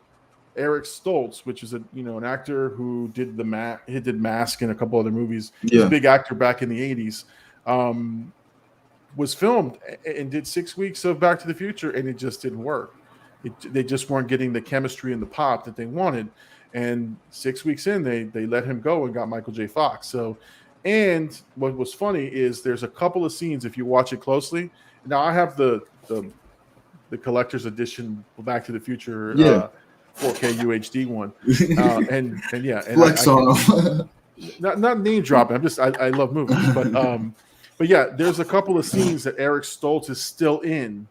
Eric Stoltz, which is an actor who did he did Mask and a couple other movies. He's a big actor back in the 80s. Was filmed and did 6 weeks of Back to the Future, and it just didn't work. They just weren't getting the chemistry and the pop that they wanted. And 6 weeks in, they let him go and got Michael J. Fox. So, and what was funny is there's a couple of scenes, if you watch it closely. Now I have the collector's edition Back to the Future 4K UHD one, and yeah, and flex on them. not name dropping. I love movies, but yeah, there's a couple of scenes that Eric Stoltz is still in.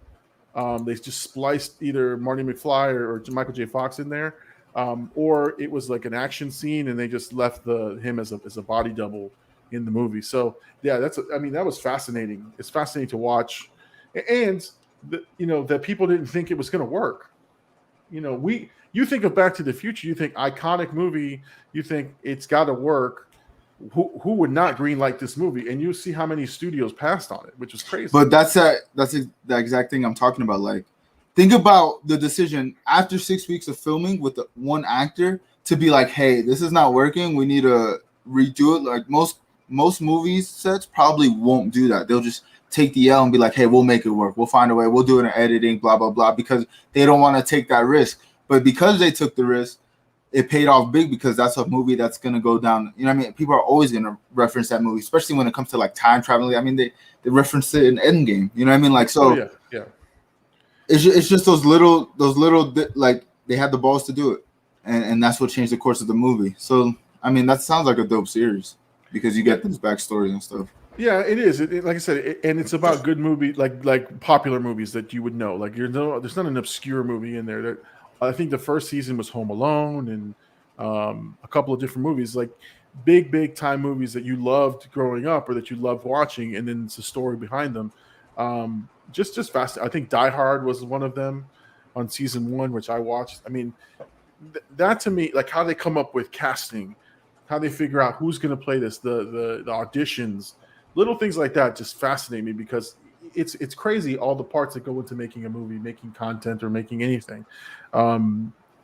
They just spliced either Marty McFly or Michael J. Fox in there, or it was like an action scene and they just left him as a body double in the movie. So yeah, that was fascinating. It's fascinating to watch, and that people didn't think it was going to work. You think of Back to the Future, you think iconic movie, you think it's got to work. Who would not greenlight this movie? And you see how many studios passed on it, which is crazy. But that's the exact thing I'm talking about. Like, think about the decision after 6 weeks of filming with the one actor to be like, hey, this is not working. We need to redo it. Like most movies sets probably won't do that. They'll just take the L and be like, hey, we'll make it work. We'll find a way. We'll do it in editing, blah, blah, blah, because they don't want to take that risk. But because they took the risk, it paid off big because that's a movie that's going to go down. You know what I mean? People are always going to reference that movie, especially when it comes to like time traveling. I mean, they referenced it in Endgame. You know what I mean? Like, so yeah. It's just those little, like they had the balls to do it. And that's what changed the course of the movie. So, I mean, that sounds like a dope series because you get these backstories and stuff. Yeah, it is. Like I said, and it's about good movie, like popular movies that you would know. Like there's not an obscure movie in there. I think the first season was Home Alone and a couple of different movies, like big time movies that you loved growing up or that you loved watching, and then it's a story behind them. Just fast. I think Die Hard was one of them on season 1, which I watched. I mean, that to me, like how they come up with casting, how they figure out who's going to play this, the auditions, little things like that just fascinate me because it's crazy all the parts that go into making a movie, making content, or making anything.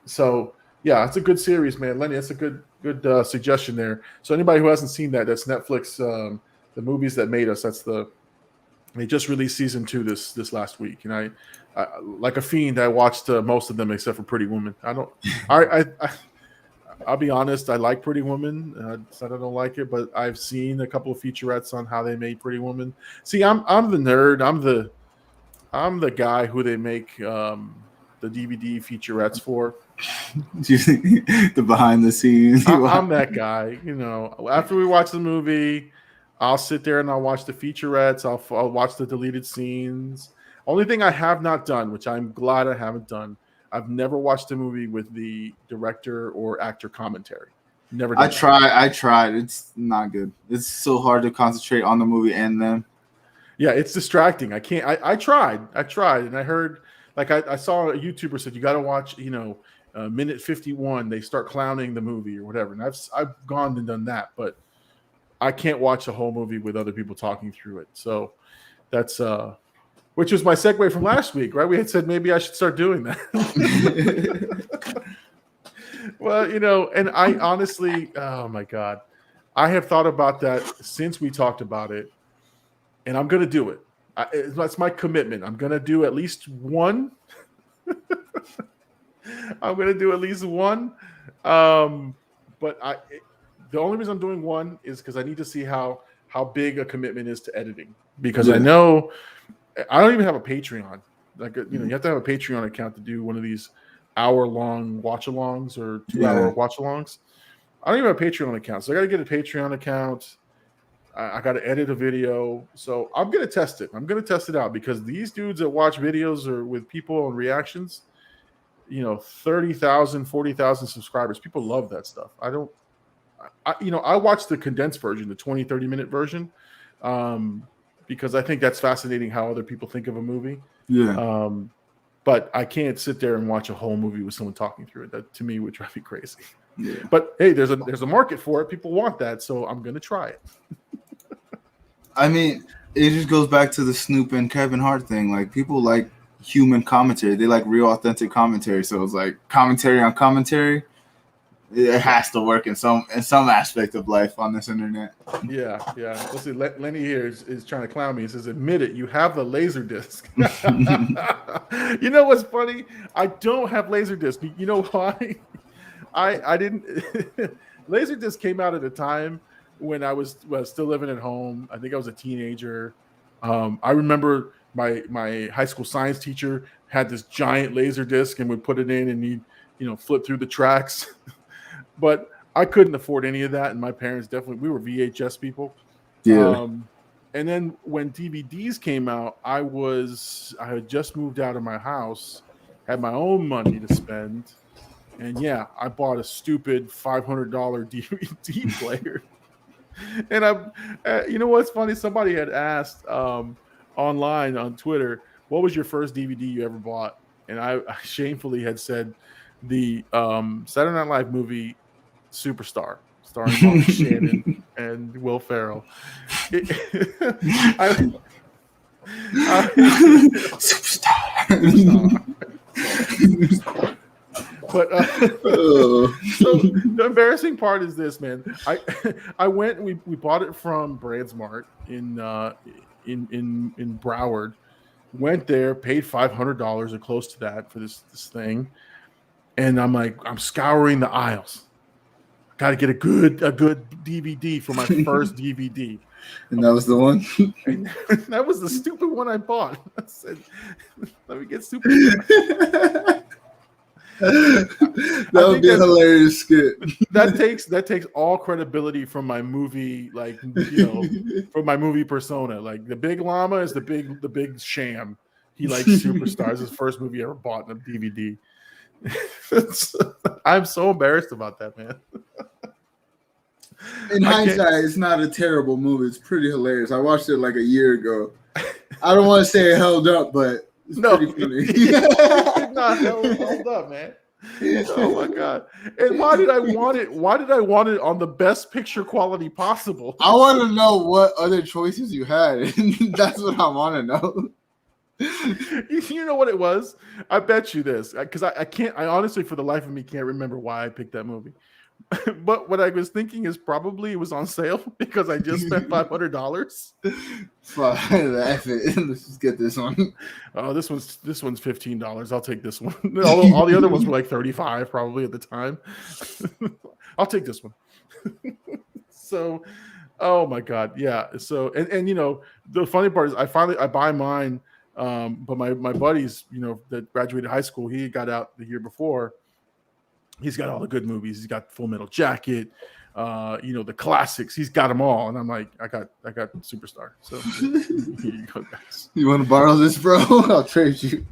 So yeah, it's a good series, man. Lenny, that's a good suggestion there. So anybody who hasn't seen that's Netflix. The Movies That Made Us. They just released season 2 this last week, and I like a fiend. I watched most of them except for Pretty Woman. I'll be honest. I like Pretty Woman. I don't like it, but I've seen a couple of featurettes on how they made Pretty Woman. See, I'm the nerd. I'm the guy who they make the DVD featurettes for. The behind the scenes. I'm that guy. After we watch the movie, I'll sit there and I'll watch the featurettes. I'll watch the deleted scenes. Only thing I have not done, which I'm glad I haven't done, I've never watched a movie with the director or actor commentary. Never done I tried. It's not good. It's so hard to concentrate on the movie and them. Yeah, it's distracting. I can't. I tried, and I heard, like, I saw a YouTuber said you got to watch. Minute 51, they start clowning the movie or whatever, and I've gone and done that, but I can't watch a whole movie with other people talking through it. So that's which was my segue from last week, right? We had said maybe I should start doing that. Well, and I honestly, oh my God, I have thought about that since we talked about it, and I'm going to do it. That's my commitment. I'm going to do at least one. I'm going to do at least one. But the only reason I'm doing one is because I need to see how big a commitment is to editing, because I know I don't even have a Patreon. Like, you have to have a Patreon account to do one of these hour-long watch-alongs or 2-hour watch-alongs. I don't even have a Patreon account, so I got to get a Patreon account. I got to edit a video, so I'm going to test it. I'm going to test it out because these dudes that watch videos or with people and reactions, 30,000, 40,000 subscribers. People love that stuff. I watch the condensed version, the 20, 30-minute version. because I think that's fascinating how other people think of a movie. Yeah. But I can't sit there and watch a whole movie with someone talking through it. That to me would drive me crazy. Yeah. But hey, there's a market for it. People want that, so I'm gonna try it. I mean, it just goes back to the Snoop and Kevin Hart thing. Like, people like human commentary. They like real, authentic commentary. So it's like commentary on commentary. It has to work in some aspect of life on this internet. Yeah. Let's see. Lenny here is trying to clown me. He says, "Admit it, you have the laser disc." You know what's funny? I don't have laser disc. You know why? I didn't. Laserdisc came out at a time when I was still living at home. I think I was a teenager. I remember my high school science teacher had this giant laser disc and would put it in and he'd flip through the tracks. But I couldn't afford any of that, and my parents we were VHS people. Yeah. And then when DVDs came out, I had just moved out of my house, had my own money to spend. And yeah, I bought a stupid $500 DVD player. And you know what's funny? Somebody had asked online on Twitter, "What was your first DVD you ever bought?" And I shamefully had said the Saturday Night Live movie Superstar, starring Mark Shannon and Will Ferrell. Superstar. But so the embarrassing part is this, man. I went and we bought it from Brandsmart in Broward. Went there, paid $500 or close to that for this thing, and I'm scouring the aisles. Got to get a good DVD for my first DVD. And that was the one. And that was the stupid one I bought. I said, "Let me get stupid." That would be a hilarious skit. That takes all credibility from my movie, from my movie persona. Like, the big llama is the big sham. He likes Superstars. His first movie ever bought in a DVD. I'm so embarrassed about that, man. In hindsight, it's not a terrible movie. It's pretty hilarious. I watched it like a year ago. I don't want to say it held up, but it's pretty funny. It's not held up, man. Oh my god! And why did I want it? Why did I want it on the best picture quality possible? I want to know what other choices you had. That's what I want to know. You know what it was? I bet you this, because I honestly, for the life of me, can't remember why I picked that movie. But what I was thinking is probably it was on sale because I just spent $500. Let's just get this one. Oh, this one's $15. I'll take this one. All the other ones were like $35 probably at the time. I'll take this one. So, oh my god, yeah. So and the funny part is I buy mine, but my buddies that graduated high school, he got out the year before. He's got all the good movies. He's got Full Metal Jacket, the classics. He's got them all, and I'm like, I got Superstar. So here you go, guys. You want to borrow this, bro? I'll trade you.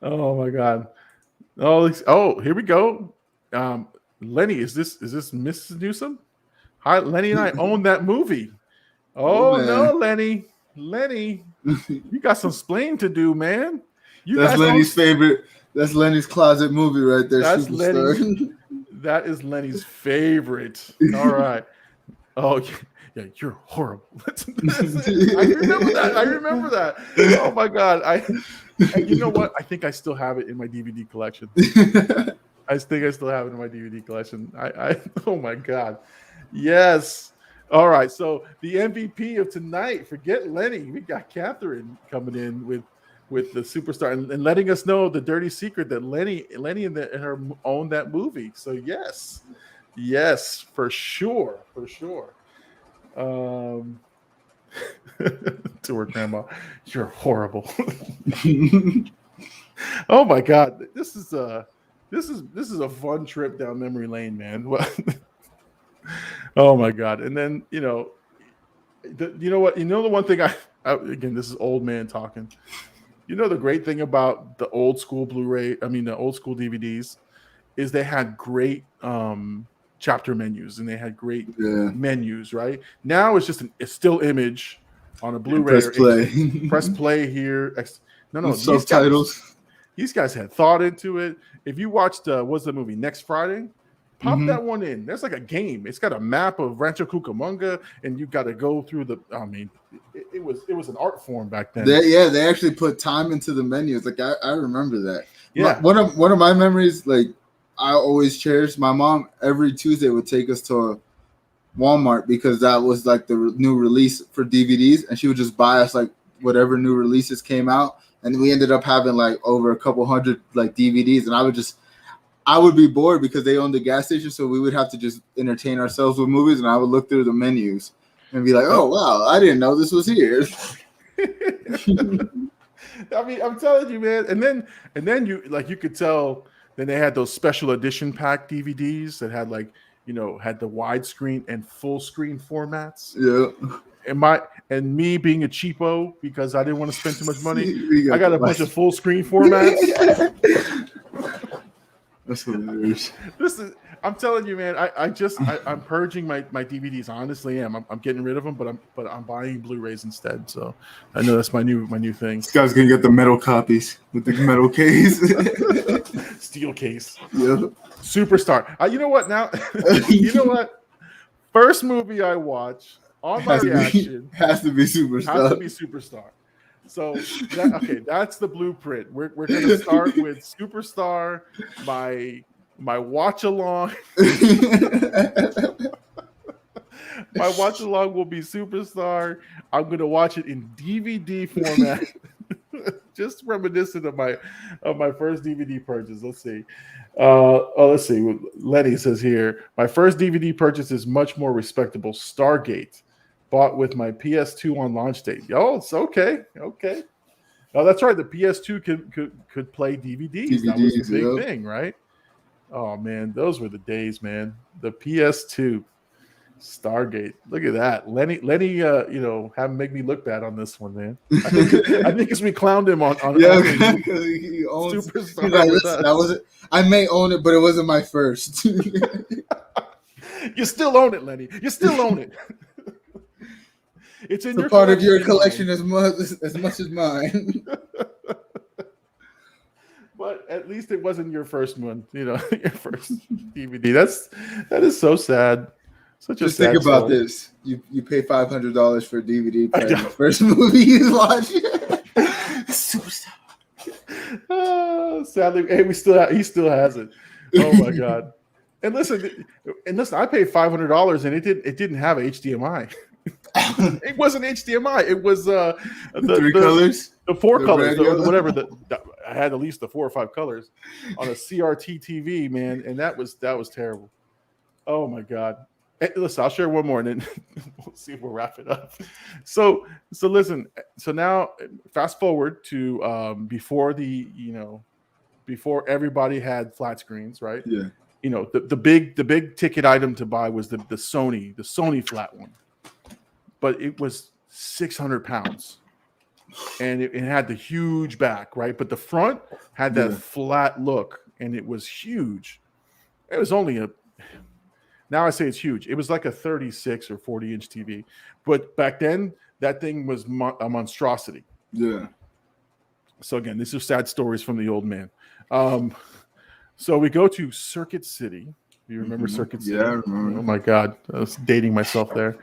Oh my god. Oh, here we go. Lenny, is this Mrs. Newsom? Hi, Lenny and I own that movie. Oh no, Lenny, you got some splaining to do, man. That's Lenny's favorite. That's Lenny's closet movie right there. That's that is Lenny's favorite. All right. Oh yeah, you're horrible. I remember that. Oh my god. You know what? I think I still have it in my DVD collection. I think I still have it in my DVD collection. Oh my god. Yes. All right. So the MVP of tonight, forget Lenny. We got Catherine coming in with the Superstar and letting us know the dirty secret that Lenny and her own that movie. So yes, for sure. To her grandma, you're horrible. Oh my god, this is a fun trip down memory lane, man. Oh my god. And then the one thing I again, this is old man talking. The great thing about the old school the old school DVDs is they had great chapter menus, and they had great Yeah. menus. Right now, it's just a still image on a Blu-ray. Press play. Press play here. No, With subtitles. These guys had thought into it. If you watched, what's the movie Next Friday? Pop that one in. There's like a game. It's got a map of Rancho Cucamonga, and you got to go through the. I mean, it was an art form back then. They actually put time into the menus. Like I remember that. Yeah. One of my memories, like I always cherished. My mom every Tuesday would take us to Walmart because that was like the new release for DVDs, and she would just buy us like whatever new releases came out, and we ended up having like over a couple hundred like DVDs, and I would be bored because they owned the gas station, so we would have to just entertain ourselves with movies, and I would look through the menus and be like, "Oh wow, I didn't know this was here." I mean, I'm telling you, man. And then you could tell. Then they had those special edition pack DVDs that had like had the widescreen and full screen formats. Yeah. And me being a cheapo because I didn't want to spend too much money, I got a bunch of full screen formats. That's hilarious. I'm telling you, man. I'm purging my DVDs. I honestly am. I'm getting rid of them, but I'm buying Blu-rays instead. So I know that's my new thing. This guy's gonna get the metal copies with the metal case, steel case. Yeah. Superstar. You know what? Now, you know what? First movie I watch on my reaction has to be Superstar. Has to be Superstar. So that's the blueprint. We're gonna start with Superstar. My watch along. My watch along will be Superstar. I'm gonna watch it in DVD format. Just reminiscent of my first DVD purchase. Let's see. Let's see. Lenny says here, my first DVD purchase is much more respectable. Stargate. Bought with my PS2 on launch date. Oh, it's okay. Okay. Oh, that's right. The PS2 could play DVDs. That was a big thing, right? Oh man, those were the days, man. The PS2, Stargate. Look at that, Lenny. Haven't make me look bad on this one, man. I think because we clowned him on because he owns Superstar. Like, listen, that was it. I may own it, but it wasn't my first. You still own it, Lenny. You still own it. It's in your part of your collection as much as mine. But at least it wasn't your first one, your first DVD. That is so sad. Such a Just sad think about story. this. You pay $500 for a DVD for the first movie you watch. Superstar. Sadly, hey, he still has it. Oh my god. And listen, I paid $500 and it didn't have HDMI. It wasn't HDMI. It was the three colors, the four the colors, red, whatever. I had at least the 4 or 5 colors on a CRT TV, man, and that was terrible. Oh my god. Hey, listen, I'll share one more, and then we'll see if we'll wrap it up. So listen. So now, fast forward to before everybody had flat screens, right? Yeah. The big ticket item to buy was the Sony flat one. But it was 600 pounds, and it had the huge back, right? But the front had that flat look, and it was huge. It was only now I say it's huge. It was like a 36 or 40-inch TV. But back then, that thing was a monstrosity. Yeah. So again, these are sad stories from the old man. So we go to Circuit City. Do you remember Circuit City? Yeah, I remember. Oh my God, I was dating myself there.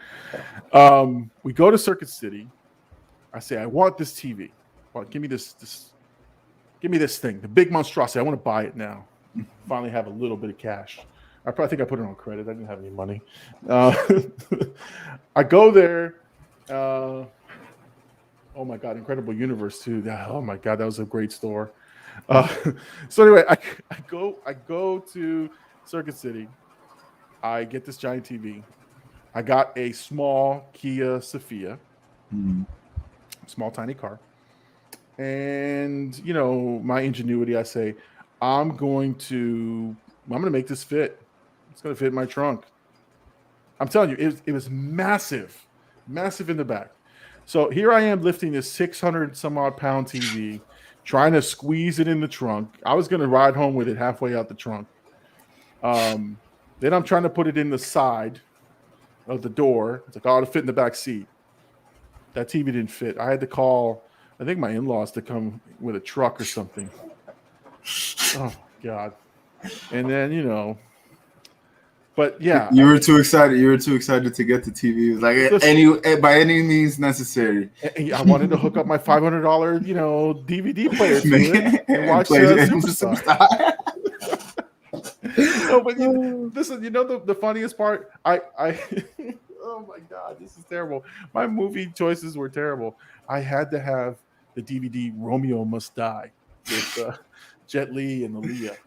We go to Circuit City. I say, I want this TV. Well, give me this. Give me this thing, the big monstrosity. I want to buy it now. Finally, have a little bit of cash. I probably think I put it on credit. I didn't have any money. I go there. Oh my God, Incredible Universe too. Oh my God, that was a great store. So anyway, I go to Circuit City. I get this giant TV. I got a small Kia Sophia, small tiny car, and my ingenuity. I say, I'm going to make this fit. It's going to fit in my trunk. I'm telling you, it was massive in the back. So here I am lifting this 600 some odd pound TV, trying to squeeze it in the trunk. I was going to ride home with it halfway out the trunk. The Then I'm trying to put it in the side of the door. It's like, oh, it'll fit in the back seat. That TV didn't fit. I had to call, I think, my in-laws to come with a truck or something. Oh, God. And then, you know, but yeah. You were too excited. You were too excited to get the TV. It was like, by any means necessary. I wanted to hook up my $500, you know, DVD player to it and watch Superstar. No, but listen, you know the funniest part? I oh my God, this is terrible. My movie choices were terrible. I had to have the DVD Romeo Must Die with Jet Li and Aaliyah.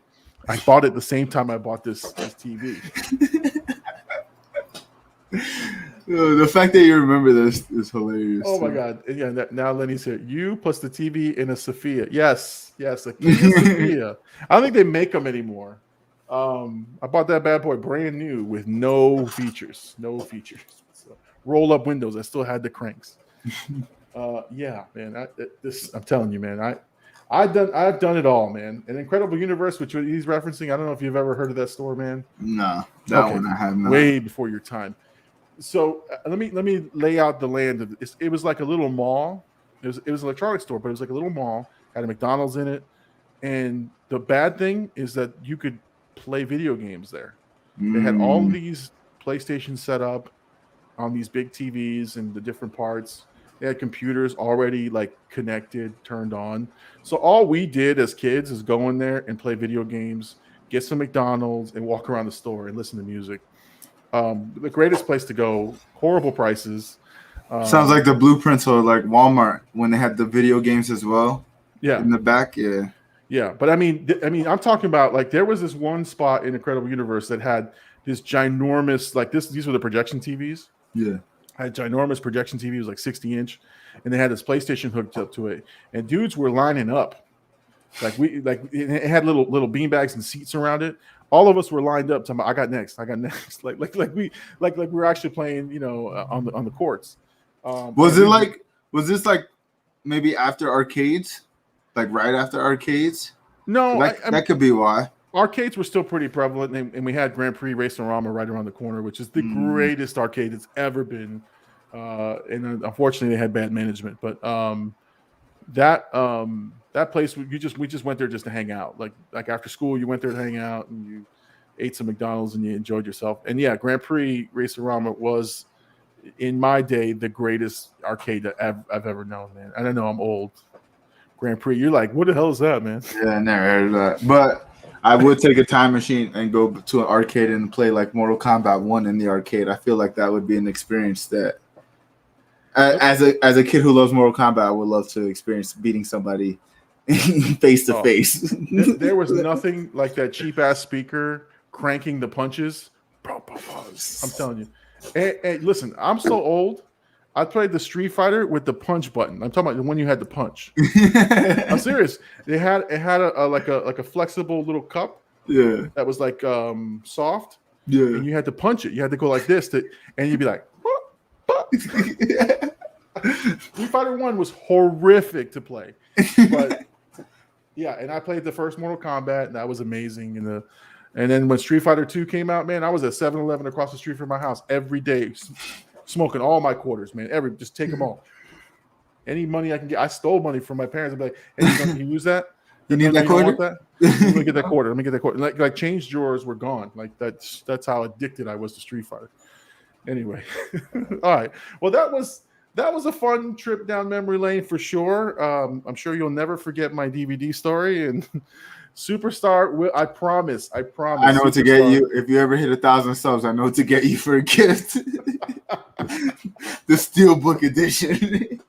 I bought it the same time I bought this TV. The fact that you remember this is hilarious. Oh my God. Yeah, now Lenny's here. You plus the TV in a Sophia. Yes, a Kia Sophia. I don't think they make them anymore. I bought that bad boy brand new with no features. So, roll up windows. I still had the cranks. Yeah, man. I'm telling you, man. I've done it all, man. An Incredible Universe, which he's referencing. I don't know if you've ever heard of that store, man. No, that one I have not. Way before your time. So let me lay out the land of this. It was like a little mall. It was an electronics store, but it was like a little mall. Had a McDonald's in it. And the bad thing is that you could play video games there. They had all these PlayStations set up on these big TVs and the different parts. They had computers already like connected, turned on. So all we did as kids is go in there and play video games, get some McDonald's, and walk around the store and listen to music. The greatest place to go. Horrible prices. Sounds like the blueprints or like Walmart when they had the video games as well. Yeah, in the back. Yeah, but I mean, I'm talking about like there was this one spot in Incredible Universe that had this ginormous like this. These were the projection TVs. Yeah, had ginormous projection TV. It was like 60-inch, and they had this PlayStation hooked up to it. And dudes were lining up, it had little beanbags and seats around it. All of us were lined up. I got next. Like we were actually playing, you know, on the courts. Was this like maybe after arcades? Like right after arcades? No, that could be why. Arcades were still pretty prevalent, and we had Grand Prix Race-O-Rama right around the corner, which is the greatest arcade that's ever been. And unfortunately, they had bad management. But that place, we just went there just to hang out. Like after school, you went there to hang out, and you ate some McDonald's, and you enjoyed yourself. And yeah, Grand Prix Race-O-Rama was, in my day, the greatest arcade that I've ever known, man. I don't know, I'm old. Grand Prix, you're like, what the hell is that, man? Yeah, I never heard of that. But I would take a time machine and go to an arcade and play like Mortal Kombat 1 in the arcade. I feel like that would be an experience that, as a kid who loves Mortal Kombat, I would love to experience beating somebody face to face. There was nothing like that cheap ass speaker cranking the punches. I'm telling you. Hey, listen, I'm so old. I played the Street Fighter with the punch button. I'm talking about the one you had to punch. I'm serious. It had a flexible little cup. Yeah. That was like soft. Yeah. And you had to punch it. You had to go like this and you'd be like, Street Fighter 1 was horrific to play. But yeah, and I played the first Mortal Kombat, and that was amazing. And then when Street Fighter 2 came out, man, I was at 7-Eleven across the street from my house every day, smoking all my quarters, man. Just take them all. Any money I can get. I stole money from my parents. I'd be like, hey, can you use that? You need that quarter? Let me get that quarter. Let me get that quarter. Like change drawers were gone. Like that's how addicted I was to Street Fighter. Anyway. All right. Well, that was a fun trip down memory lane for sure. I'm sure you'll never forget my DVD story, and Superstar. I promise. I know what to get you. If you ever hit 1,000 subs, I know what to get you for a gift. The Steelbook edition.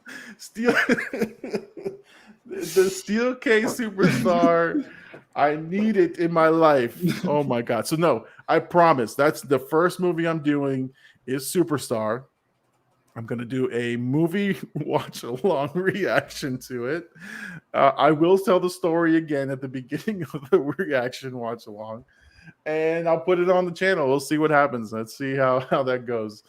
The Steel K Superstar. I need it in my life. Oh my God. So no, I promise. That's the first movie I'm doing is Superstar. I'm going to do a movie watch-along reaction to it. I will tell the story again at the beginning of the reaction watch-along, and I'll put it on the channel. We'll see what happens. Let's see how that goes.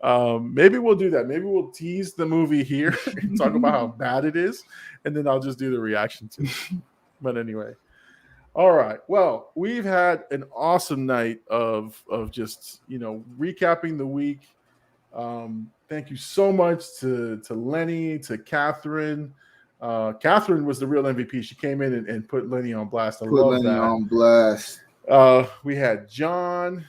Maybe we'll do that. Maybe we'll tease the movie here and talk about how bad it is, and then I'll just do the reaction to it. But anyway. All right. Well, we've had an awesome night of just recapping the week. Thank you so much to Lenny, to Catherine. Catherine was the real MVP. She came in and put Lenny on blast. I Put love Lenny that. on blast. We had John.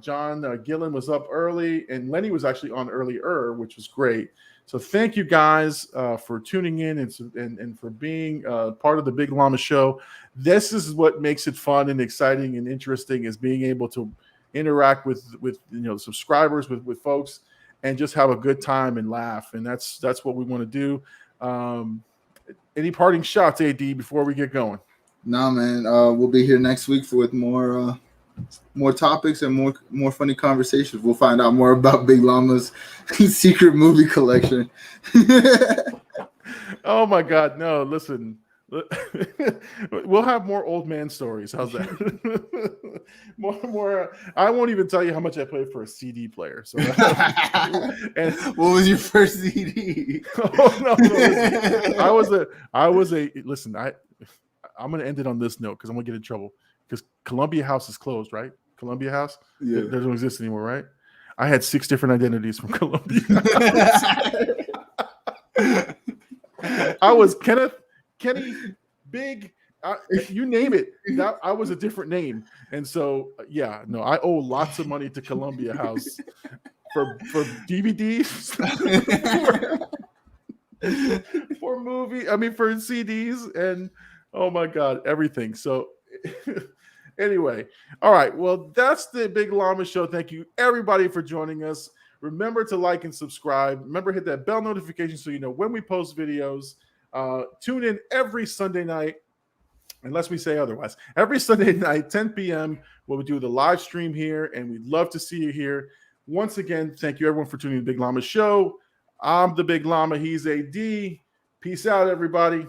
John Gillen was up early, and Lenny was actually on earlier, which was great. So thank you guys for tuning in and for being part of the Big Llama Show. This is what makes it fun and exciting and interesting, is being able to interact with subscribers, with folks, and just have a good time and laugh. And that's what we want to do. Any parting shots, AD, before we get going? Nah, man. We'll be here next week with more topics and more funny conversations. We'll find out more about Big Llama's secret movie collection. Oh my God, no! Listen, we'll have more old man stories. How's that? more. I won't even tell you how much I paid for a CD player. So, and what was your first CD? Oh no! Listen, I was a. Listen, I'm going to end it on this note because I'm going to get in trouble. Because Columbia House is closed, right? Columbia House? Yeah. It doesn't exist anymore, right? I had 6 different identities from Columbia House. I was Kenny, Big, you name it. I was a different name. And so, I owe lots of money to Columbia House for DVDs, for CDs, and oh my God, everything. So anyway, all right. Well, that's the Big Llama Show. Thank you, everybody, for joining us. Remember to like and subscribe. Remember, hit that bell notification so you know when we post videos. Tune in every Sunday night, unless we say otherwise. Every Sunday night, 10 p.m., we'll do the live stream here, and we'd love to see you here. Once again, thank you, everyone, for tuning in to Big Llama Show. I'm the Big Llama. He's AD. Peace out, everybody.